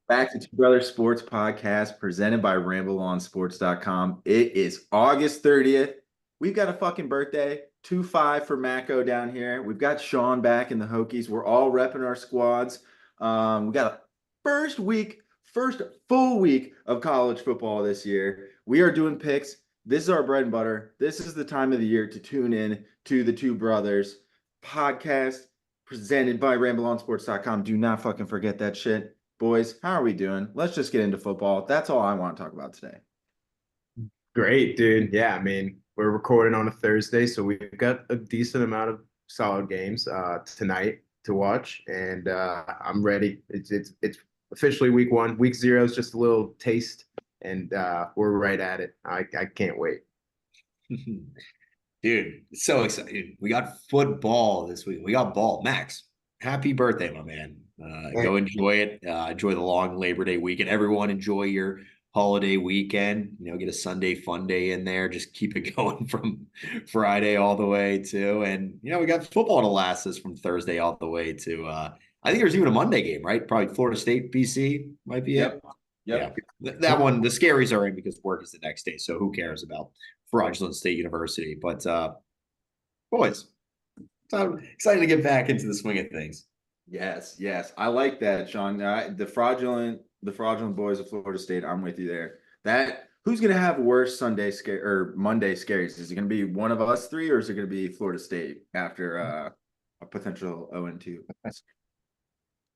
Back to Two Brothers Sports Podcast presented by RambleOnSports.com. It is August 30th. We've got a fucking birthday. 2-5 for Mako down here. We've got Sean back in the Hokies. We're all repping our squads. We got a first full week of college football this year. We are doing picks. This is our bread and butter. This is the time of the year to tune in to the Two Brothers Podcast presented by RambleOnSports.com. Do not fucking forget that shit. Boys, how are we doing? Let's just get into football. That's all I want to talk about today. Great, dude. Yeah, I mean, we're recording on a Thursday, so we've got a decent amount of solid games tonight to watch, and I'm ready. It's officially week one. Week zero is just a little taste, and we're right at it. I can't wait. Dude, it's so exciting. We got football this week. We got ball. Max, happy birthday, my man. Go enjoy it. Enjoy the long Labor Day weekend. Everyone enjoy your holiday weekend. Get a Sunday fun day in there. Just keep it going from Friday all the way to, and we got football to last us from Thursday all the way to, I think there's even a Monday game, right? Probably Florida State, BC might be it. Yep. Yeah. That one, the scaries are in because work is the next day. So who cares about Fraudulent State University? But boys, I'm excited to get back into the swing of things. Yes. I like that, Sean. The fraudulent boys of Florida State. I'm with you there. Who's gonna have worse Sunday scare or Monday scaries? Is it gonna be one of us three, or is it gonna be Florida State after a potential 0-2?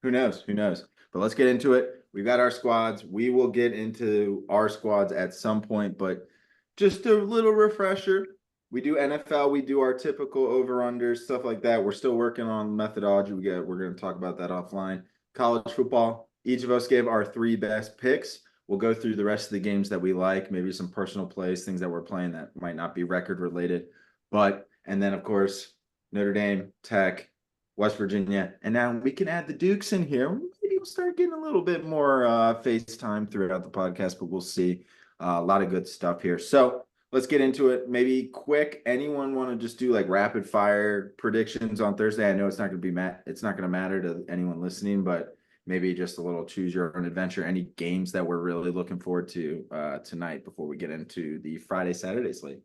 Who knows? But let's get into it. We've got our squads. We will get into our squads at some point, but just a little refresher. We do NFL, we do our typical over-unders, stuff like that. We're still working on methodology. We're going to talk about that offline. College football, each of us gave our three best picks. We'll go through the rest of the games that we like, maybe some personal plays, things that we're playing that might not be record related. And then, of course, Notre Dame, Tech, West Virginia, and now we can add the Dukes in here. Maybe we'll start getting a little bit more FaceTime throughout the podcast, but we'll see. A lot of good stuff here. So let's get into it. Maybe quick. Anyone want to just do like rapid fire predictions on Thursday? I know it's not going to be it's not going to matter to anyone listening, but maybe just a little choose your own adventure. Any games that we're really looking forward to tonight before we get into the Friday, Saturday slate?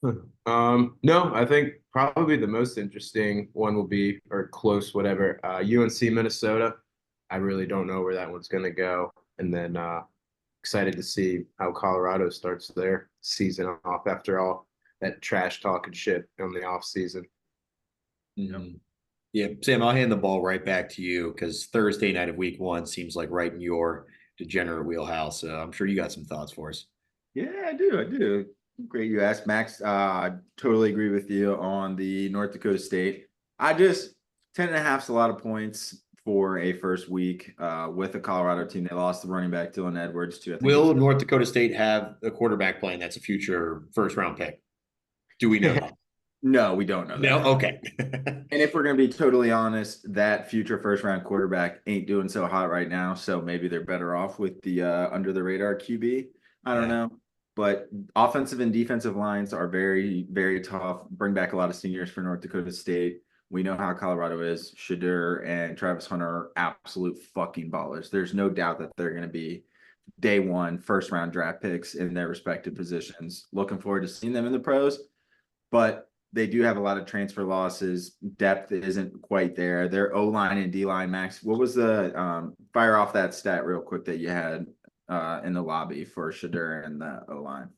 No, I think probably the most interesting one will be, or close, whatever, UNC Minnesota. I really don't know where that one's going to go. And then excited to see how Colorado starts their season off after all that trash talk and shit on the off season. Mm-hmm. Yeah, Sam, I'll hand the ball right back to you because Thursday night of week one seems like right in your degenerate wheelhouse. I'm sure you got some thoughts for us. Yeah, I do. Great you asked, Max. Totally agree with you on the North Dakota State. 10.5 is a lot of points for a first week with a Colorado team. They lost the running back Dylan Edwards too. Will North Dakota State have a quarterback playing that's a future first round pick? Do we know that? No, we don't know that. No? Okay. And if we're going to be totally honest, that future first round quarterback ain't doing so hot right now. So maybe they're better off with the under the radar QB. I don't know. But offensive and defensive lines are very, very tough. Bring back a lot of seniors for North Dakota State. We know how Colorado is. Shedeur and Travis Hunter are absolute fucking ballers. There's no doubt that they're going to be day one first round draft picks in their respective positions. Looking forward to seeing them in the pros. But they do have a lot of transfer losses. Depth isn't quite there. Their O-line and D-line, Max. What was the fire off that stat real quick that you had in the lobby for Shedeur and the O-line?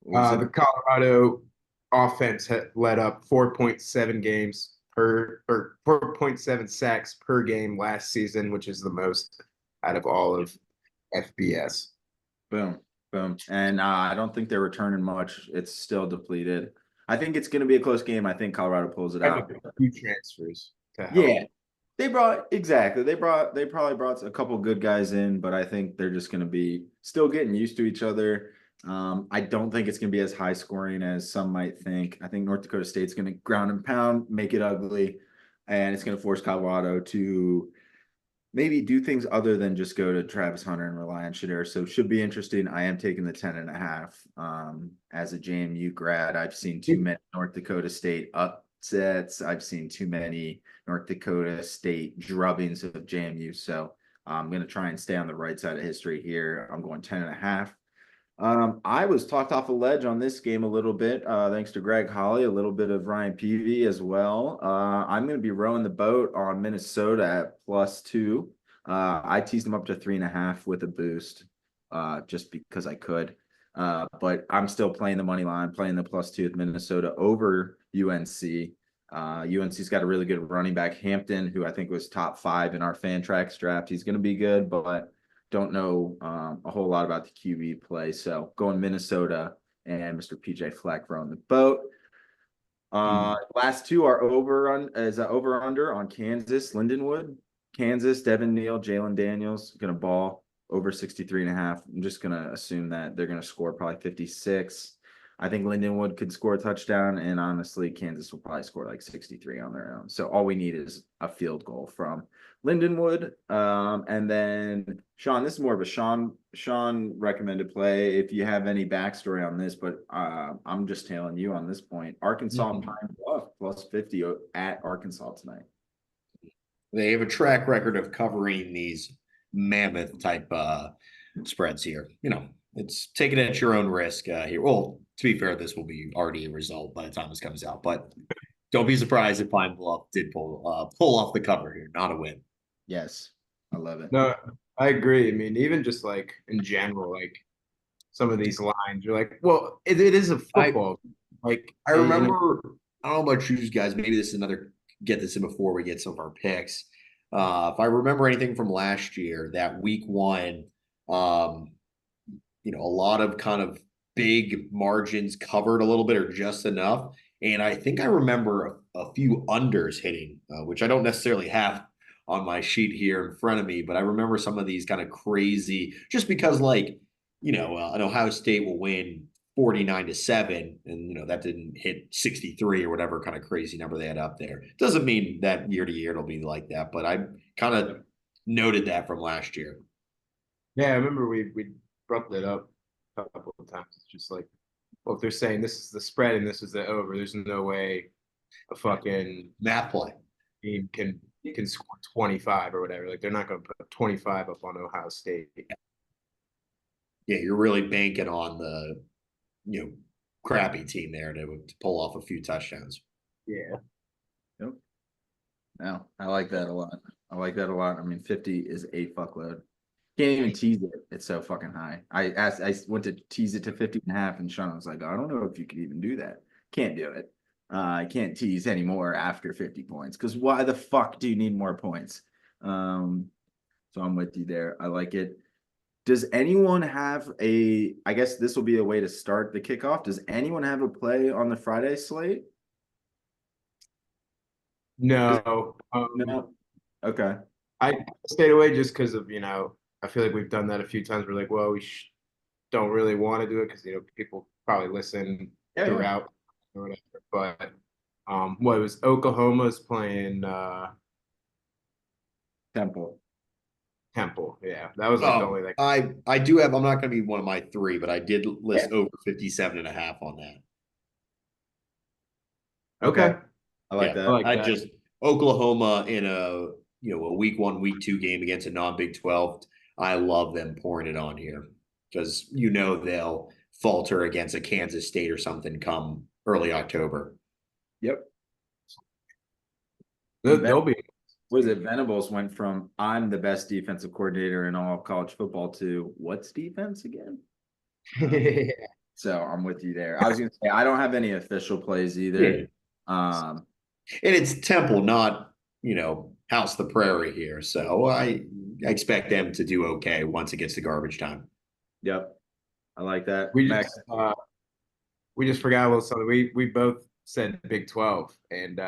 The Colorado offense had led up 4.7 games or 4.7 sacks per game last season, which is the most out of all of FBS. Boom. And I don't think they're returning much. It's still depleted. I think it's going to be a close game. I think Colorado pulls it out. A few transfers to help. Yeah. They probably brought a couple good guys in, but I think they're just going to be still getting used to each other. I don't think it's going to be as high scoring as some might think. I think North Dakota State's going to ground and pound, make it ugly, and it's going to force Colorado to maybe do things other than just go to Travis Hunter and rely on Shedeur. So it should be interesting. I am taking the 10.5. As a JMU grad, I've seen too many North Dakota State upsets. I've seen too many North Dakota State drubbings of JMU. So I'm going to try and stay on the right side of history here. I'm going 10.5. I was talked off a ledge on this game a little bit, thanks to Greg Holly, a little bit of Ryan Peavy as well. I'm going to be rowing the boat on Minnesota at +2. I teased them up to 3.5 with a boost, just because I could. But I'm still playing the money line, playing the +2 with Minnesota over UNC. UNC's got a really good running back, Hampton, who I think was top 5 in our Fantrax draft. He's going to be good, but don't know a whole lot about the QB play. So going Minnesota and Mr. PJ Fleck rowing the boat. Last two are over under on Kansas, Lindenwood. Kansas, Devin Neal, Jalen Daniels gonna ball over 63.5. I'm just gonna assume that they're gonna score probably 56. I think Lindenwood could score a touchdown, and honestly, Kansas will probably score like 63 on their own. So all we need is a field goal from Lindenwood. And then Sean, this is more of a Sean recommended play. If you have any backstory on this, but I'm just tailing you on this point. Arkansas Pine Bluff +50 at Arkansas tonight. They have a track record of covering these mammoth type spreads here. It's taking it at your own risk here. Well, to be fair, this will be already a result by the time this comes out, but don't be surprised if Pine Bluff did pull off the cover here. Not a win. Yes, I love it. No, I agree. I mean, even just like in general, like some of these lines, you're like, well, it is a football. I remember, I don't know about you guys. Maybe this is another get this in before we get some of our picks. If I remember anything from last year, that week 1, a lot of kind of big margins covered a little bit or just enough. And I think I remember a few unders hitting, which I don't necessarily have on my sheet here in front of me, but I remember some of these kind of crazy, just because an Ohio State will win 49-7, and that didn't hit 63 or whatever kind of crazy number they had up there. Doesn't mean that year to year it'll be like that, but I kind of noted that from last year. Yeah, I remember we brought that up a couple of times. It's just like, well, if they're saying this is the spread and this is the over, there's no way a fucking math play team can score 25 or whatever. Like they're not going to put 25 up on Ohio State. Yeah, you're really banking on the crappy team there to pull off a few touchdowns. Yeah. Yep. No, I like that a lot. I mean, 50 is a fuckload. Can't even tease it. It's so fucking high. I went to tease it to 50.5, and Sean was like, I don't know if you could even do that. Can't do it. I can't tease anymore after 50 points, because why the fuck do you need more points? So I'm with you there. I like it. Does anyone have I guess this will be a way to start the kickoff. Does anyone have a play on the Friday slate? No. No. Okay. I stayed away just because of, I feel like we've done that a few times. We're like, well, we don't really want to do it because, people probably listen throughout or whatever. But what it was Oklahoma's playing Temple. Yeah, that was like the only I do have. I'm not going to be one of my 3, but I did list over 57.5 on that. Okay. I like that. I just Oklahoma in a week 1, week 2 game against a non-Big 12. I love them pouring it on here because they'll falter against a Kansas State or something come early October. Yep. They'll be. Was it Venables went from I'm the best defensive coordinator in all college football to what's defense again? So I'm with you there. I was gonna say I don't have any official plays either. And it's Temple, not House the Prairie here. So I expect them to do okay once it gets to garbage time. Yep. I like that. We just forgot a little something. We both said Big 12 and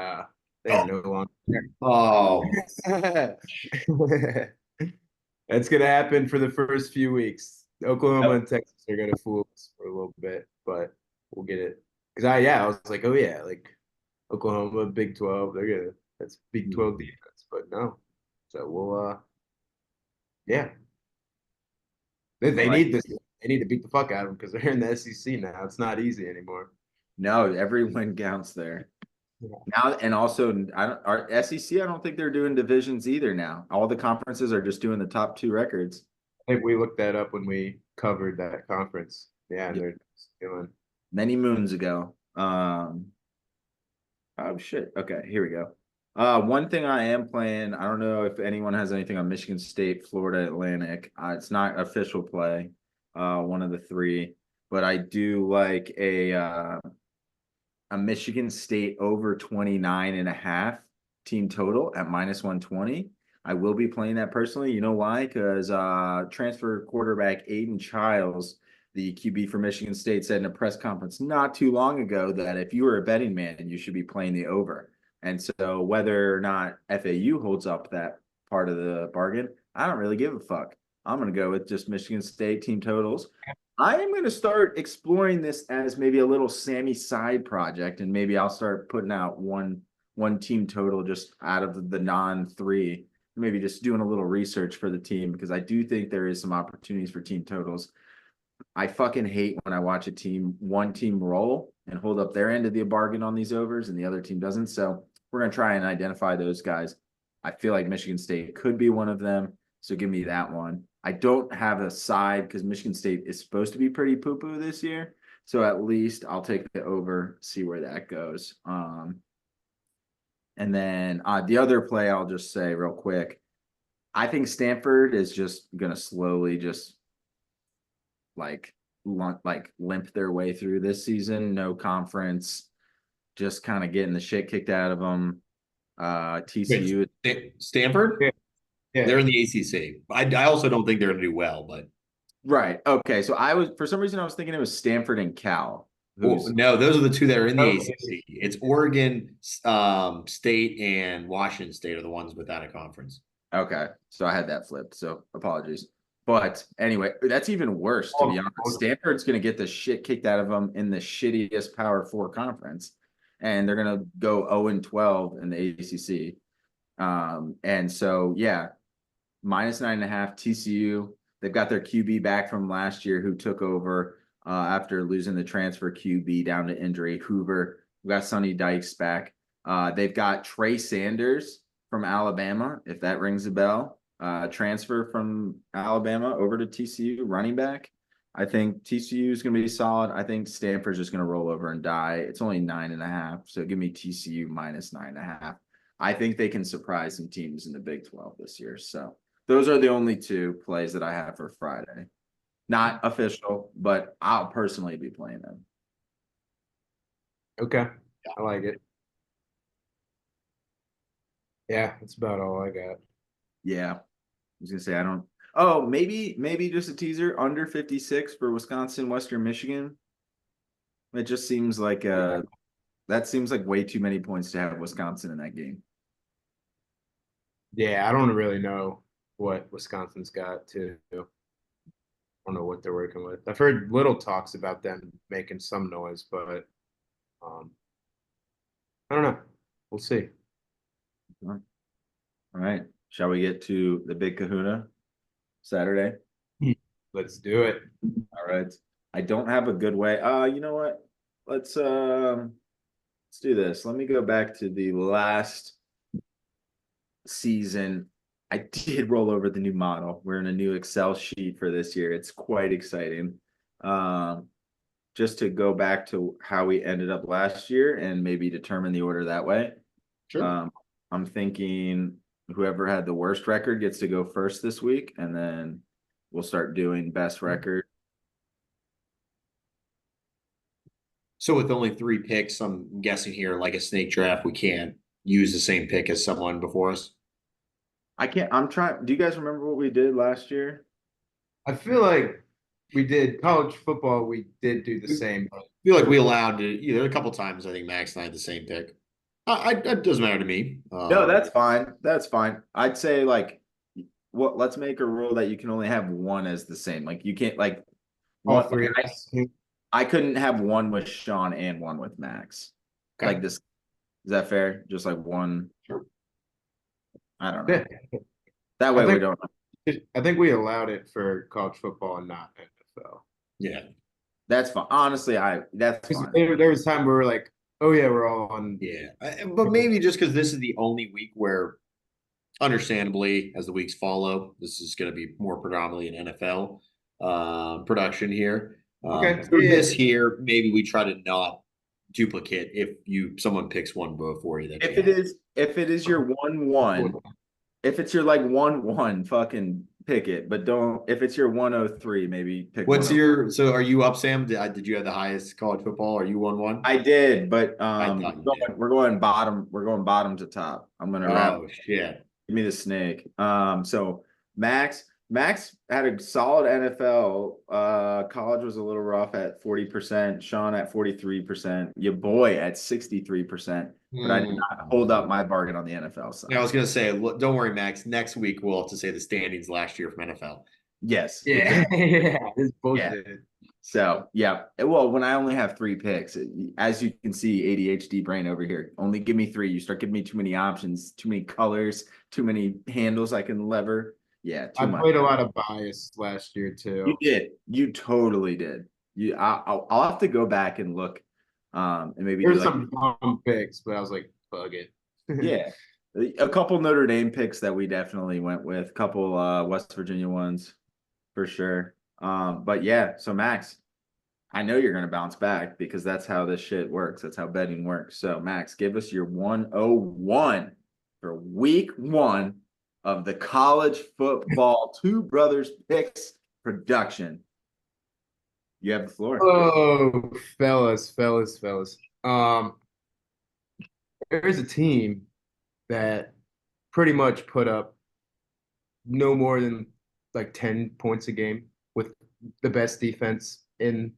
they are no longer there. Oh. That's gonna happen for the first few weeks. Oklahoma and Texas are gonna fool us for a little bit, but we'll get it. Because I was like, oh yeah, like Oklahoma, Big 12, that's Big 12 defense, but no. So we'll yeah. They need this. They need to beat the fuck out of them because they're in the SEC now. It's not easy anymore. No, every win counts there. Now, and also, our SEC, I don't think they're doing divisions either now. All the conferences are just doing the top two records. I think we looked that up when we covered that conference. Yeah, Yeah. they're just doing. Many moons ago. Oh shit. Okay, here we go. One thing I am playing, I don't know if anyone has anything on Michigan State, Florida Atlantic. It's not official play, one of the three, but I do like a Michigan State over 29.5 team total at -120. I will be playing that personally. You know why? Because transfer quarterback Aiden Childs, the QB for Michigan State, said in a press conference not too long ago that if you were a betting man, you should be playing the over. And so whether or not FAU holds up that part of the bargain, I don't really give a fuck. I'm going to go with just Michigan State team totals. I am going to start exploring this as maybe a little Sammy side project, and maybe I'll start putting out one team total just out of the non three. Maybe just doing a little research for the team because I do think there is some opportunities for team totals. I fucking hate when I watch one team roll and hold up their end of the bargain on these overs and the other team doesn't. So we're going to try and identify those guys. I feel like Michigan State could be one of them. So give me that one. I don't have a side because Michigan State is supposed to be pretty poo-poo this year. So at least I'll take the over, see where that goes. And then the other play I'll just say real quick. I think Stanford is just going to slowly just like limp their way through this season. No conference, just kind of getting the shit kicked out of them. TCU. Stanford? Yeah. They're in the ACC. I also don't think they're going to do well, but Right. Okay. So for some reason, I was thinking it was Stanford and Cal. no, those are the two that are in the ACC. It's Oregon State and Washington State are the ones without a conference. Okay. So I had that flipped. So apologies. But anyway, that's even worse, to be honest. Stanford's going to get the shit kicked out of them in the shittiest Power 4 conference. And they're going to go 0-12 in the ACC. And so, yeah, -9.5 TCU. They've got their QB back from last year who took over after losing the transfer QB down to injury. Hoover. We've got Sonny Dykes back. They've got Trey Sanders from Alabama, if that rings a bell. Transfer from Alabama over to TCU, running back. I think TCU is going to be solid. I think Stanford's just going to roll over and die. It's only 9.5, so give me TCU -9.5. I think they can surprise some teams in the Big 12 this year. So those are the only two plays that I have for Friday. Not official, but I'll personally be playing them. Okay, I like it. Yeah, that's about all I got. Yeah, I was gonna say I don't. Oh, maybe just a teaser under 56 for Wisconsin, Western Michigan. It just seems like that seems like way too many points to have Wisconsin in that game. Yeah, I don't really know what Wisconsin's got to. I don't know what they're working with. I've heard little talks about them making some noise, but I don't know. We'll see. All right. Shall we get to the big kahuna Saturday? Let's do it. All right. I don't have a good way. You know what? Let's do this. Let me go back to the last season. I did roll over the new model. We're in a new Excel sheet for this year. It's quite exciting. Just to go back to how we ended up last year and maybe determine the order that way. Sure. I'm thinking whoever had the worst record gets to go first this week, and then we'll start doing best record. So with only 3 picks, I'm guessing here, like a snake draft, we can't use the same pick as someone before us. I can't. I'm trying. Do you guys remember what we did last year? I feel like we did college football. We did do the same. I feel like we allowed to, a couple times, I think Max and I had the same pick. It doesn't matter to me. No, that's fine. That's fine. I'd say let's make a rule that you can only have one as the same. Like you can't all three of us. I couldn't have one with Sean and one with Max. Okay. Like this, is that fair? Just like one. Sure. I don't know. That way we don't. I think we allowed it for college football and not NFL. Yeah. That's fine. Honestly, that's fine. There was time where we were like, Oh yeah, we're all on. Yeah, but maybe just because this is the only week where, understandably, as the weeks follow, this is going to be more predominantly an NFL production here. Okay. For Yeah. this here, maybe we try to not duplicate if someone picks one before you that you have. If it is your 1-1, if it's your like 1-1, fucking pick it. But don't if it's your 103, maybe pick What's 1. your so are you up, Sam? Did you have the highest college football? Are you 1-1? I did, but I thought you did. we're going bottom. We're going bottom to top. I'm gonna wrap. Oh shit. Give me the snake. So Max had a solid NFL. College was a little rough at 40%. Sean at 43%. Your boy at 63%. But I did not hold up my bargain on the NFL side. I was gonna say, look, don't worry, Max. Next week we'll have to say the standings last year from NFL. Yes. Yeah. Yeah. This Yeah. bullshit. So yeah. Well, when I only have 3 picks, as you can see, ADHD brain over here. Only give me 3. You start giving me too many options, too many colors, too many handles I can lever. Yeah, too I much. played a lot of bias last year too. You did. You totally did. I'll have to go back and look, and maybe do There's like some dumb picks, but I was like, fuck it. yeah, a couple Notre Dame picks that we definitely went with, a couple West Virginia ones for sure. But yeah, so Max, I know you're gonna bounce back because that's how this shit works. That's how betting works. So Max, give us your 101 for week 1 of the college football Two Brothers Picks production. You have the floor. Oh, fellas. There's a team that pretty much put up no more than like 10 points a game with the best defense in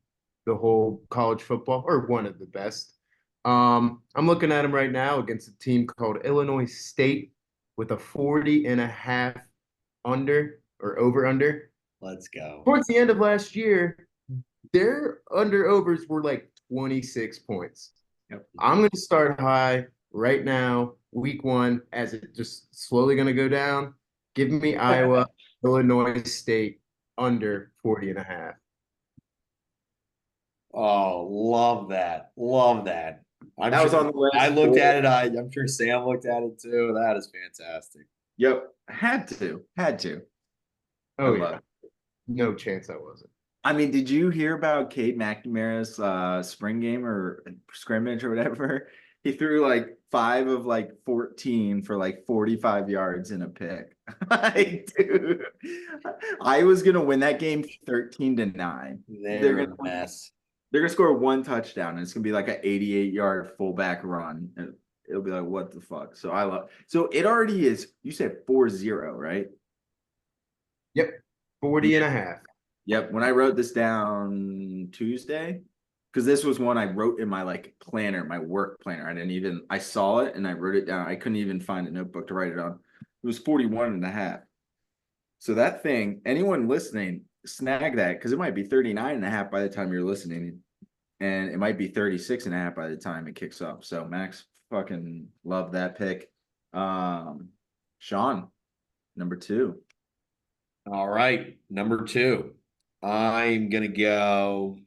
the whole college football, or one of the best. I'm looking at them right now against a team called Illinois State with a 40.5 under or over under. Let's go. Towards the end of last year, their under overs were like 26 points. Yep. I'm going to start high right now, week 1, as it just slowly going to go down. Give me Iowa, Illinois State under 40.5. Oh, love that. Love that. That was on the list. I looked at it. I'm sure Sam looked at it too. That is fantastic. Yep. Had to. Oh, I yeah. love it. No chance I wasn't. I mean, did you hear about Cade McNamara's spring game or scrimmage or whatever? He threw like 5 of like 14 for like 45 yards in a pick. Like, dude, I was gonna win that game 13-9. They're a mess. They're gonna score 1 touchdown, and it's gonna be like an 88-yard fullback run. And it'll be like, what the fuck? So I love. So it already is. You said 4-0, right? Yep. 40.5. Yep. When I wrote this down Tuesday, because this was one I wrote in my like planner, my work planner. I saw it and I wrote it down. I couldn't even find a notebook to write it on. It was 41.5. So that thing, anyone listening, snag that because it might be 39.5 by the time you're listening. And it might be 36.5 by the time it kicks up. So Max, fucking love that pick. Sean, number 2. All right, number 2. I'm gonna go.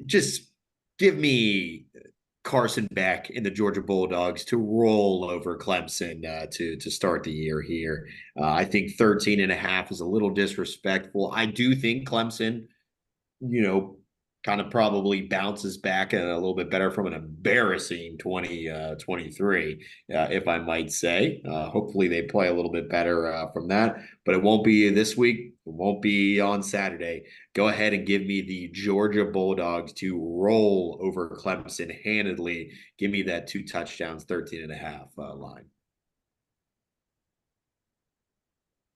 Just give me Carson Beck and the Georgia Bulldogs to roll over Clemson to start the year here. I think 13.5 is a little disrespectful. I do think Clemson, kind of probably bounces back a little bit better from an embarrassing 2023, if I might say. Hopefully they play a little bit better from that, but it won't be this week. It won't be on Saturday. Go ahead and give me the Georgia Bulldogs to roll over Clemson handedly. Give me that 2 touchdowns, 13.5 line.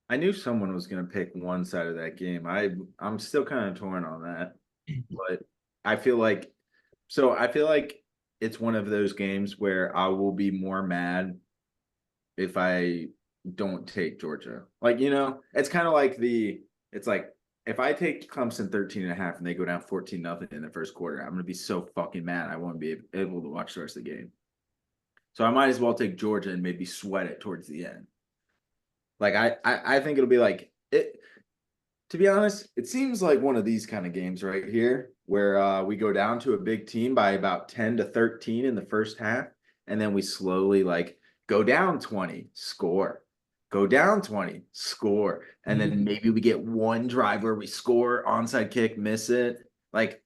I knew someone was going to pick one side of that game. I'm still kind of torn on that, but I feel like it's one of those games where I will be more mad if I don't take Georgia. Like, it's kind of like it's like if I take Clemson 13.5 and they go down 14-0 in the first quarter, I'm going to be so fucking mad. I won't be able to watch the rest of the game. So I might as well take Georgia and maybe sweat it towards the end. Like I think it'll be like it. To be honest, it seems like one of these kind of games right here where we go down to a big team by about 10 to 13 in the first half, and then we slowly like go down 20, score, go down 20, score, and then maybe we get one drive where we score, onside kick, miss it. Like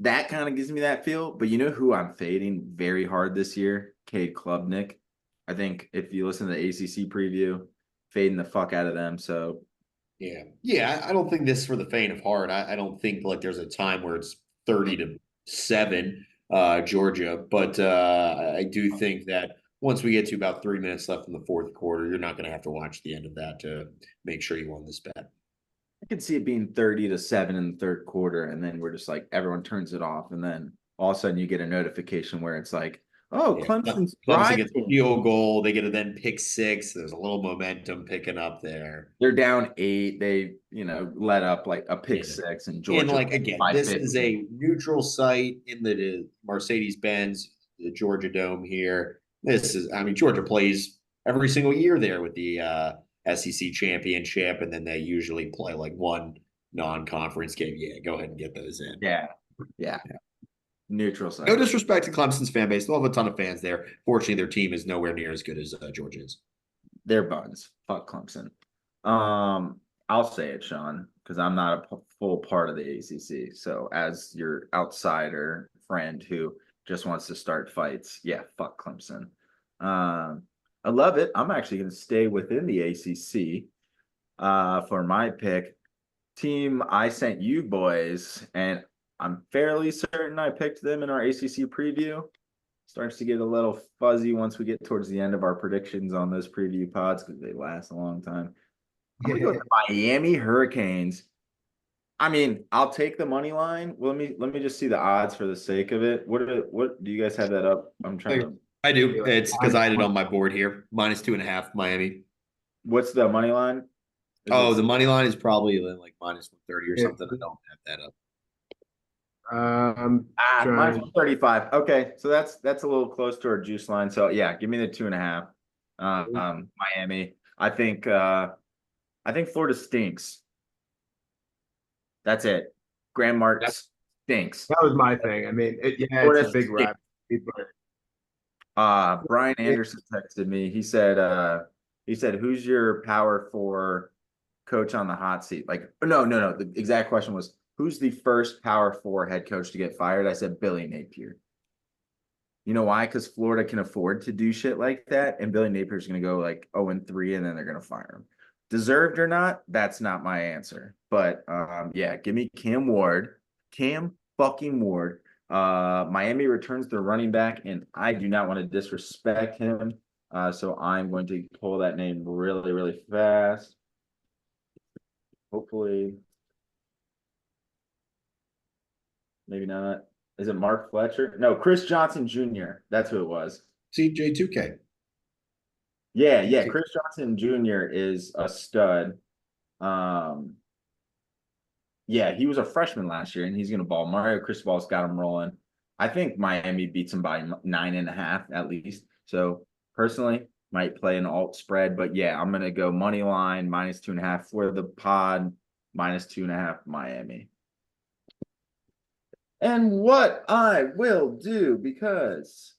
that kind of gives me that feel. But you know who I'm fading very hard this year? Cade Klubnik. I think if you listen to the ACC preview, fading the fuck out of them. So Yeah. Yeah. I don't think this for the faint of heart. I don't think like there's a time where it's 30-7, Georgia. But I do think that once we get to about 3 minutes left in the fourth quarter, you're not going to have to watch the end of that to make sure you won this bet. I could see it being 30-7 in the third quarter, and then we're just like everyone turns it off, and then all of a sudden you get a notification where it's like, oh, Yeah. Clemson's Clemson gets a driving. field goal. They get to then pick six. There's a little momentum picking up there. They're down 8. They, let up like a pick Yeah. 6, and And Georgia like again, by this 50. is a neutral site in the Mercedes-Benz, the Georgia Dome here. Georgia plays every single year there with the SEC championship, and then they usually play like one non-conference game. Yeah, go ahead and get those in. Yeah. Neutral site. No disrespect to Clemson's fan base; they'll have a ton of fans there. Fortunately, their team is nowhere near as good as Georgia's. They're buns. Fuck Clemson. I'll say it, Sean, because I'm not a full part of the ACC. So as your outsider friend who just wants to start fights, yeah, fuck Clemson. I love it. I'm actually going to stay within the ACC for my pick. Team I sent you boys, and I'm fairly certain I picked them in our ACC preview. Starts to get a little fuzzy once we get towards the end of our predictions on those preview pods because they last a long time. I'm gonna go to Miami Hurricanes. I mean, I'll take the money line. Let me just see the odds for the sake of it. What do you guys have that up? I'm trying to. I do. It's because I had it on my board here. -2.5 Miami. What's the money line? The money line is probably like -130 or something. I don't have that up. Minus 135. Okay, so that's a little close to our juice line. So yeah, give me the 2.5. Miami. I think Florida stinks. That's it. Graham Marks stinks. That was my thing. I mean, it's a big rap. Brian Anderson texted me. He said, who's your power four coach on the hot seat? Like, no. The exact question was, who's the first power four head coach to get fired? I said, Billy Napier. You know why? Because Florida can afford to do shit like that. And Billy Napier's going to go like 0-3, and then they're going to fire him. Deserved or not, that's not my answer. But yeah, give me Cam Ward. Cam fucking Ward. Miami returns their running back, and I do not want to disrespect him. So I'm going to pull that name really, really fast. Hopefully. Maybe not. Is it Mark Fletcher? No, Chris Johnson Jr. That's who it was. CJ2K. Yeah. Chris Johnson Jr. is a stud. Yeah, he was a freshman last year, and he's going to ball. Mario Cristobal's got him rolling. I think Miami beats him by 9.5 at least. So personally, might play an alt spread, but yeah, I'm going to go money line -2.5 for the pod, -2.5 Miami. And what I will do, because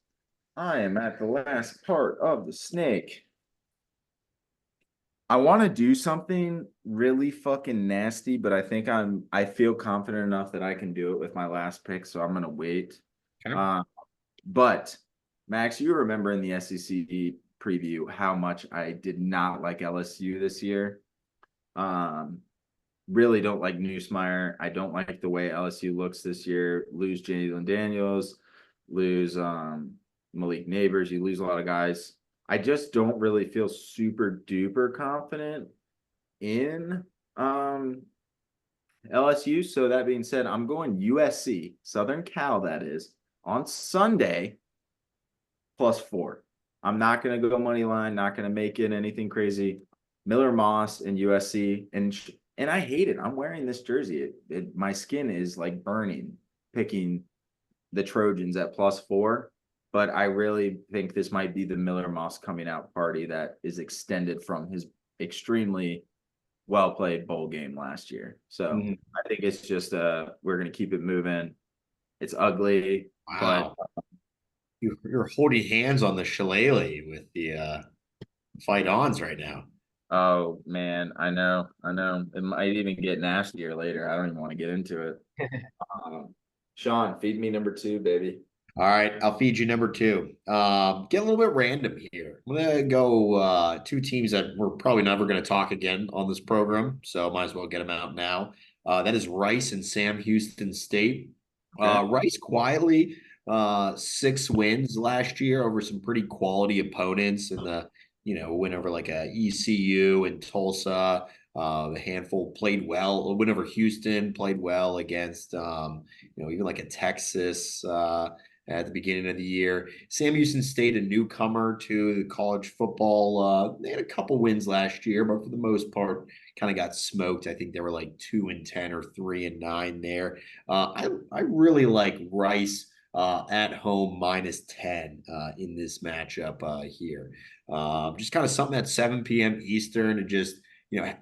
I am at the last part of the snake, I want to do something really fucking nasty, but I feel confident enough that I can do it with my last pick, so I'm gonna wait. Okay. But Max, you remember in the SEC preview how much I did not like LSU this year. Really don't like Newsmeyer. I don't like the way LSU looks this year. Lose Jalen Daniels, lose Malik Neighbors. You lose a lot of guys. I just don't really feel super duper confident in LSU. So that being said, I'm going USC, Southern Cal, that is, on Sunday, +4. I'm not going to go money line, not going to make it anything crazy. Miller Moss and USC, and I hate it. I'm wearing this jersey. My skin is like burning picking the Trojans at +4. But I really think this might be the Miller Moss coming out party that is extended from his extremely well played bowl game last year. So Mhm. I think it's just we're gonna keep it moving. It's ugly, but Wow. You're holding hands on the shillelagh with the fight ons right now. oh man, I know. It might even get nastier later. I don't even want to get into it. Sean, feed me number 2, baby. All right, I'll feed you number 2. Get a little bit random here. I'm gonna go 2 teams that we're probably never gonna talk again on this program, so might as well get them out now. That is Rice and Sam Houston State. Okay. Rice quietly 6 wins last year over some pretty quality opponents in the win over like a ECU and Tulsa. A handful played well. A win over Houston, played well against even like a Texas at the beginning of the year. Sam Houston State, a newcomer to the college football. They had a couple wins last year, but for the most part, kind of got smoked. I think they were like 2-10 or 3-9 there. I really like Rice at home -10 in this matchup here. Just kind of something at 7 p.m. Eastern to just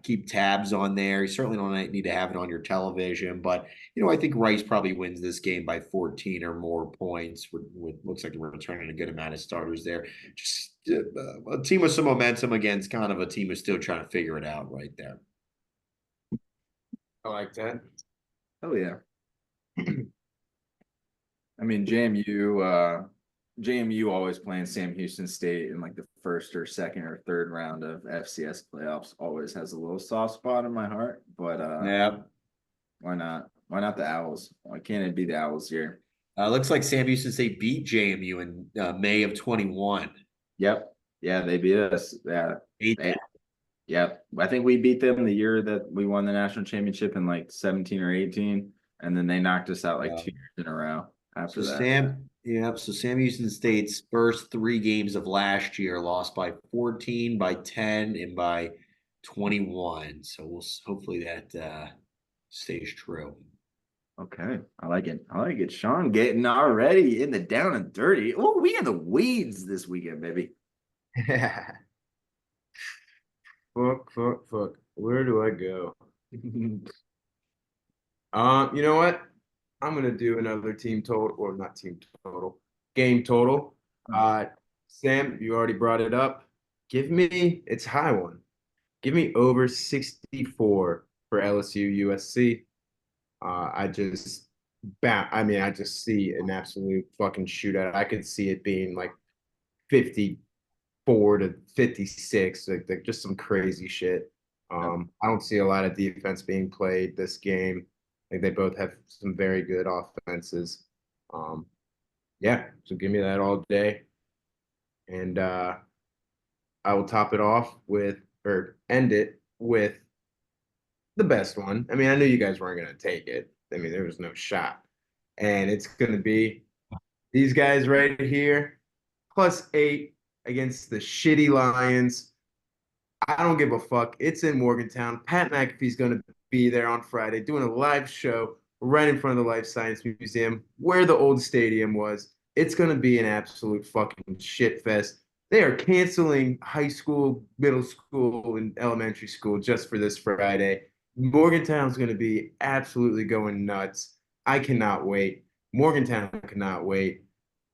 keep tabs on there. You certainly don't need to have it on your television, but I think Rice probably wins this game by 14 or more points. With looks like we're returning a good amount of starters there. Just a team with some momentum against kind of a team who's still trying to figure it out right there. I like that. Oh yeah. I mean, JMU always playing Sam Houston State in like the first or second or third round of FCS playoffs always has a little soft spot in my heart. But Yeah. why not? Why not the Owls? Why can't it be the Owls here? Looks like Sam Houston State beat JMU in May of 21. Yep. Yeah, they beat us. Yeah. Eight. Yep. I think we beat them the year that we won the national championship in like 17 or 18. And then they knocked us out like 2 years in a row after So that. So Sam Houston State's first 3 games of last year lost by 14, by 10, and by 21. So we'll hopefully that stays true. Okay, I like it. I like it. Sean getting already in the down and dirty. Oh, we got the weeds this weekend, baby. Fuck. Where do I go? You know what? I'm gonna do another team total, or not team total, game total. Sam, you already brought it up. Give me it's high one. Give me over 64 for LSU USC. I just see an absolute fucking shootout. I could see it being like 54-56, like just some crazy shit. I don't see a lot of defense being played this game. I think they both have some very good offenses. Um, yeah, so give me that all day. And I will top it off with, or end it with the best one. I mean, I knew you guys weren't going to take it. I mean, there was no shot. And it's going to be these guys right here, +8 against the shitty Lions. I don't give a fuck. It's in Morgantown. Pat McAfee's going to be there on Friday doing a live show right in front of the Life Science Museum where the old stadium was. It's going to be an absolute fucking shit fest. They are canceling high school, middle school, and elementary school just for this Friday. Morgantown's going to be absolutely going nuts. I cannot wait. Morgantown cannot wait.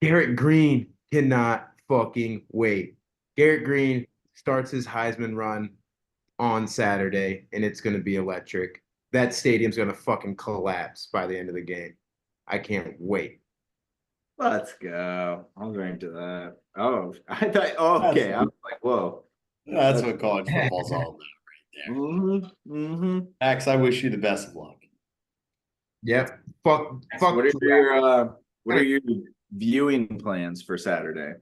Garrett Green cannot fucking wait. Garrett Green starts his Heisman run on Saturday, and it's going to be electric. That stadium's going to fucking collapse by the end of the game. I can't wait. Let's go. I was right to that. Oh, I thought. Oh, okay, I was like, whoa. That's what college football's all about right there. Mm-hmm. Max, I wish you the best of luck. Yep. Fuck. What are your viewing plans for Saturday?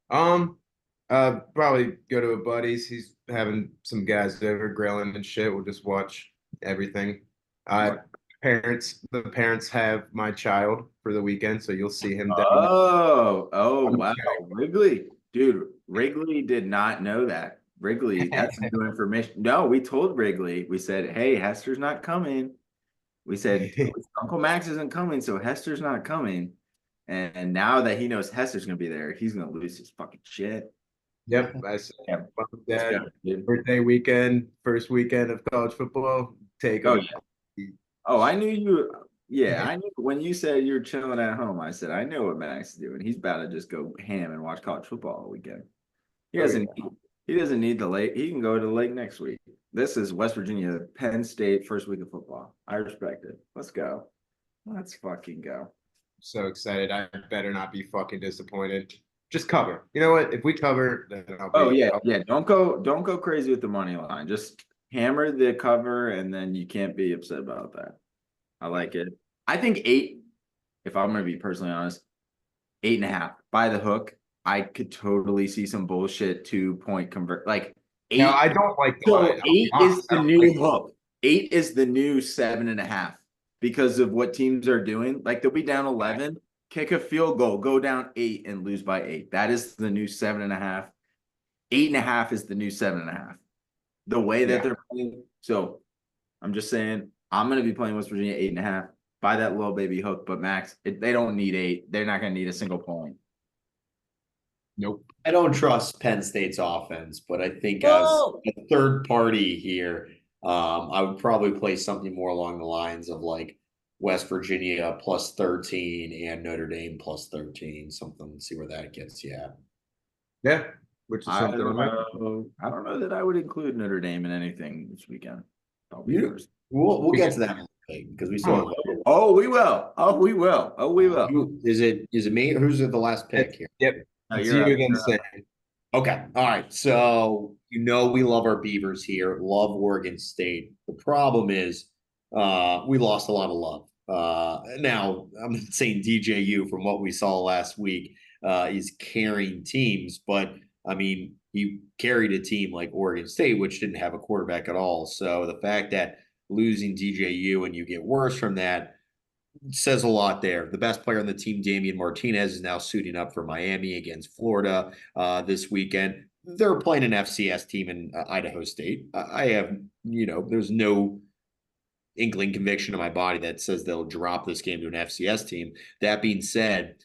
Probably go to a buddy's. He's having some guys over grilling and shit. We'll just watch everything. The parents have my child for the weekend, so you'll see him down there. Oh, wow. Wrigley. Dude, Wrigley did not know that. Wrigley, that's some new information. No, we told Wrigley, we said, hey, Hester's not coming. We said, Uncle Max isn't coming, so Hester's not coming. And now that he knows Hester's going to be there, he's going to lose his fucking shit. Yep. That's Yeah, let's that go, dude. birthday weekend, first weekend of college football. Take Oh them. yeah. Oh, I knew you. Yeah, I knew when you said you're chilling at home. I said I know what Max is doing. He's about to just go ham and watch college football all weekend. He Oh, doesn't. yeah. He doesn't need the lake. He can go to the lake next week. This is West Virginia, Penn State, first week of football. I respect it. Let's go. Let's fucking go. So excited. I better not be fucking disappointed. Just cover. You know what? If we cover, then Oh yeah, yeah. Don't go crazy with the money line. Just hammer the cover, and then you can't be upset about that. I like it. I think 8. If I'm gonna be personally honest, 8.5 by the hook. I could totally see some bullshit 2-point convert like No, 8. I don't like the So line. I'll be 8 is honest, I the don't new like hook. 8 is the new 7.5 because of what teams are doing. Like they'll be down 11, kick a field goal, go down 8 and lose by 8. That is the new 7.5. 8.5 is the new 7.5. The way that Yeah. they're playing. So I'm just saying I'm gonna be playing West Virginia 8.5. Buy that little baby hook, but Max, they don't need 8. They're not gonna need a single point. Nope. I don't trust Penn State's offense, but I think as No. a third party here, I would probably play something more along the lines of like West Virginia plus 13 and Notre Dame plus 13, something, see where that gets you at. Yeah. Which is I something don't I'm like. know. I don't know that I would include Notre Dame in anything this weekend. I'll be You, first. we'll get to that in a little bit because we still have. Oh, we will. Oh, we will. Oh, we will. Is it me? Who's at the last pick here? Yep. No, It's you're you up. against Sam. Okay. All right. So we love our Beavers here. Love Oregon State. The problem is we lost a lot of love. Now I'm not saying DJU from what we saw last week is carrying teams, but I mean he carried a team like Oregon State, which didn't have a quarterback at all. So the fact that losing DJU and you get worse from that says a lot there. The best player on the team, Damian Martinez, is now suiting up for Miami against Florida this weekend. They're playing an FCS team in Idaho State. I have, there's no inkling conviction in my body that says they'll drop this game to an FCS team. That being said,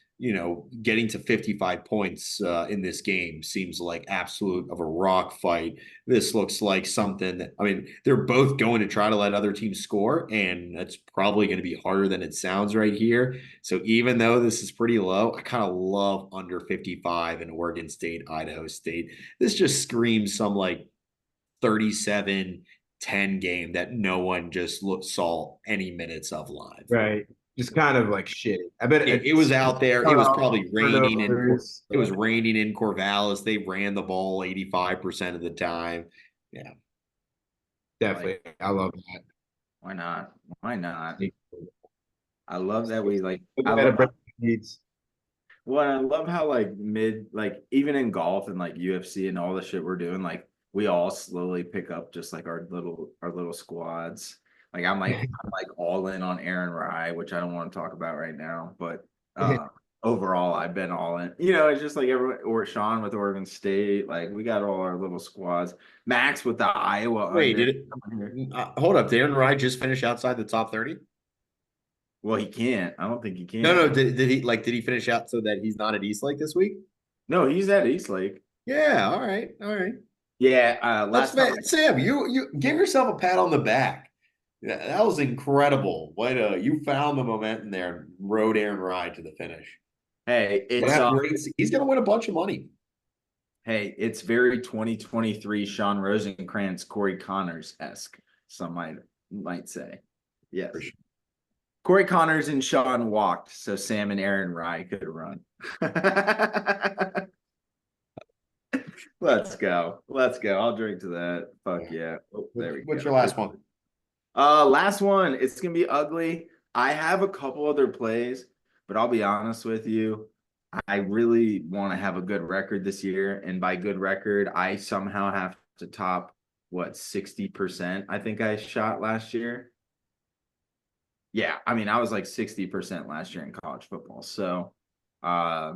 getting to 55 points in this game seems like absolute of a rock fight. This looks like something that, I mean, they're both going to try to let other teams score, and that's probably going to be harder than it sounds right here. So even though this is pretty low, I kind of love under 55 in Oregon State, Idaho State. This just screams some like 37-10 game that no one just saw any minutes of live. Right. Just kind of like shitty. I bet It was out there. It was probably raining in. turnovers. It was raining in Corvallis. They ran the ball 85% of the time. Yeah, Definitely. I love that. Why not? Why not? I love that we like. Look I at love. Brett Needs. Well, I love how like even in golf and like UFC and all the shit we're doing, like we all slowly pick up just like our little squads. Like I'm like all in on Aaron Rye, which I don't want to talk about right now, but overall I've been all in. It's just like everyone or Sean with Oregon State. Like we got all our little squads. Max with the Iowa wait, under. did it? Hold up, did Aaron Wright just finish outside the top 30? Well, he can't. I don't think he can. No. Did he finish out so that he's not at Eastlake this week? No, he's at Eastlake. Yeah. All right. Yeah, That's last time. Sam. You give yourself a pat on the back. Yeah, that was incredible. You found the momentum there and rode Aaron Ride to the finish. Hey, He's going to win a bunch of money. Hey, it's very 2023 Sean Rosenkrantz, Corey Connors-esque, some might say. Yes. For sure. Corey Connors and Sean walked, so Sam and Aaron Rye could run. Let's go. I'll drink to that. Fuck yeah. Oh, there we go. What's your last one? Last one. It's gonna be ugly. I have a couple other plays, but I'll be honest with you. I really want to have a good record this year. And by good record, I somehow have to top 60% I think I shot last year. Yeah, I mean, I was like 60% last year in college football. So I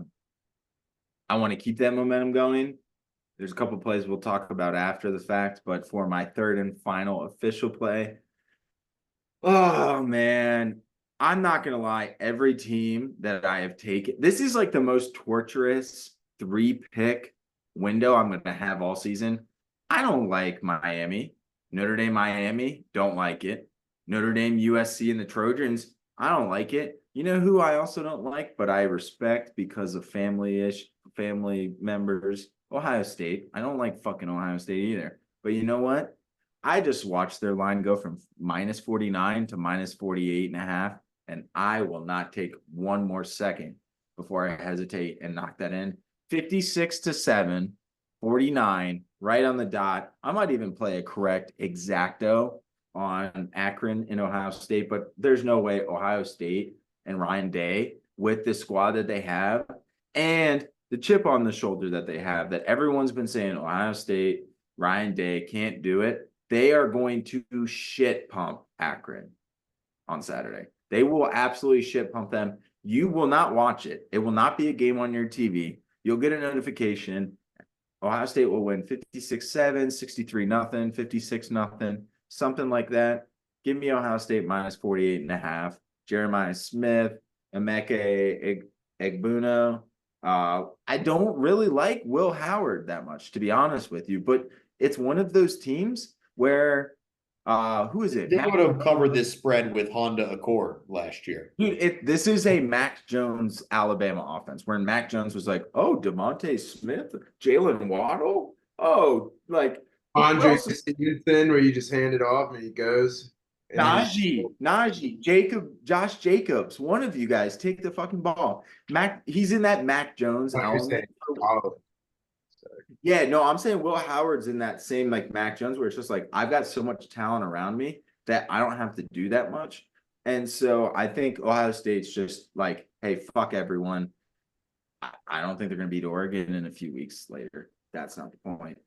want to keep that momentum going. There's a couple plays we'll talk about after the fact, but for my third and final official play, oh man, I'm not gonna lie. Every team that I have taken, this is like the most torturous 3-pick window I'm going to have all season. I don't like Miami. Notre Dame, Miami, don't like it. Notre Dame, USC, and the Trojans, I don't like it. You know who I also don't like, but I respect because of family members? Ohio State. I don't like fucking Ohio State either. But you know what? I just watched their line go from minus 49 to minus 48.5, and I will not take one more second before I hesitate and knock that in. 56-7, 49, right on the dot. I might even play a correct exacto on Akron in Ohio State, but there's no way Ohio State and Ryan Day with the squad that they have and the chip on the shoulder that they have that everyone's been saying Ohio State, Ryan Day can't do it. They are going to shit pump Akron on Saturday. They will absolutely shit pump them. You will not watch it. It will not be a game on your TV. You'll get a notification. Ohio State will win 56-7, 63-0, 56-0, something like that. Give me Ohio State minus 48.5. Jeremiah Smith, Emeka Egbuno. I don't really like Will Howard that much, to be honest with you, but it's one of those teams where who is it? They would have covered this spread with Honda Accord last year. Dude, this is a Mac Jones Alabama offense where Mac Jones was like, oh, DeVonta Smith, Jalen Waddle. Oh, like Andre Stevenson, where you just hand it off and he goes. Najee, Josh Jacobs, one of you guys take the fucking ball. He's in that Mac Jones element. Yeah, no, I'm saying Will Howard's in that same like Mac Jones where it's just like I've got so much talent around me that I don't have to do that much. And so I think Ohio State's just like, hey, fuck everyone. I don't think they're going to beat Oregon in a few weeks later. That's not the point.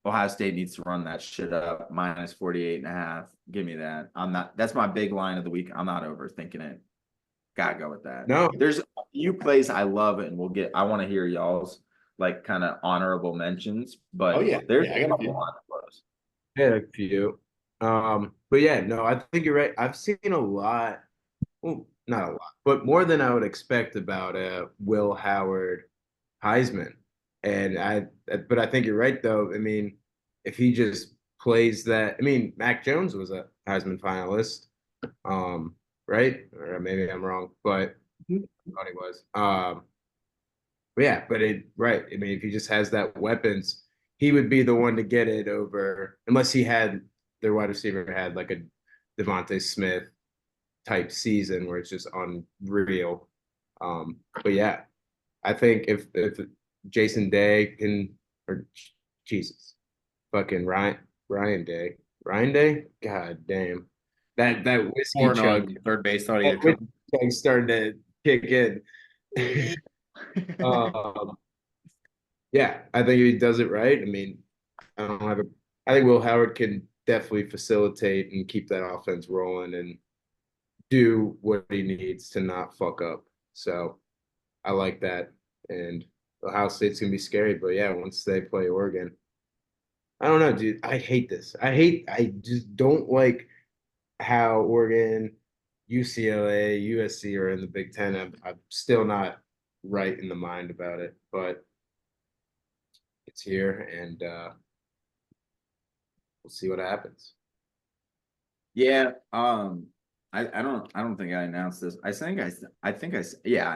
Ohio State needs to run that shit up minus 48.5. Give me that. That's my big line of the week. I'm not overthinking it. Gotta go with that. No, there's a few plays I love it, and I want to hear y'all's like kind of honorable mentions, but there's I got a few. Yeah, a few. But yeah, no, I think you're right. I've seen a lot, well, not a lot, but more than I would expect about Will Howard Heisman. But I think you're right though. I mean, if he just plays that, I mean, Mac Jones was a Heisman finalist, right? Or maybe I'm wrong, but I thought he was. But yeah, right. I mean, if he just has that weapons, he would be the one to get it over, unless their wide receiver had like a DeVonta Smith type season where it's just unreal. But yeah, I think if Jason Day or Jesus, fucking Ryan Day, God damn, that whiskey chug third base thought he starting to kick in. Yeah, I think he does it right. I mean, I think Will Howard can definitely facilitate and keep that offense rolling and do what he needs to not fuck up. So I like that. And Ohio State's gonna be scary, but yeah, once they play Oregon, I don't know, dude. I hate this. I just don't like how Oregon, UCLA, USC are in the Big Ten. I'm still not right in the mind about it, but it's here, and we'll see what happens. Yeah, I don't think I announced this. I think I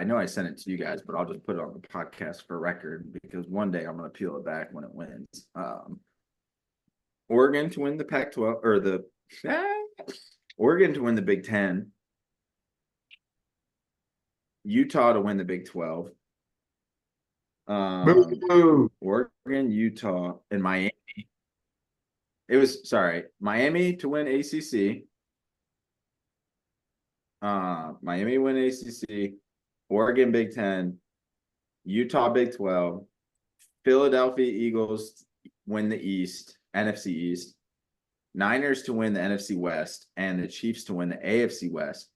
know I sent it to you guys, but I'll just put it on the podcast for record because one day I'm gonna peel it back when it wins. Oregon to win the Pac-12 or Oregon to win the Big Ten. Utah to win the Big 12. Oregon, Utah, and Miami. Miami to win ACC. Miami win ACC, Oregon Big 10, Utah Big 12, Philadelphia Eagles win the East, NFC East, Niners to win the NFC West, and the Chiefs to win the AFC West,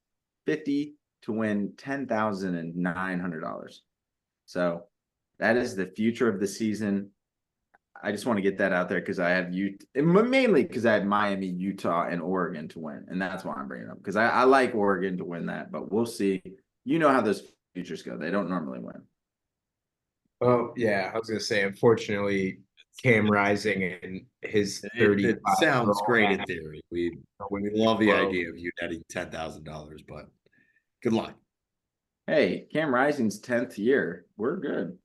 50 to win $10,900. So that is the future of the season. I just want to get that out there because I have mainly because I had Miami, Utah, and Oregon to win, and that's why I'm bringing it up because I like Oregon to win that, but we'll see. You know how those futures go; they don't normally win. Oh yeah, I was gonna say, unfortunately, Cam Rising and his It sounds 35-year-old great in ass theory. We with love the Depot. idea of you netting $10,000, but good luck. Hey, Cam Rising's 10th year. We're good.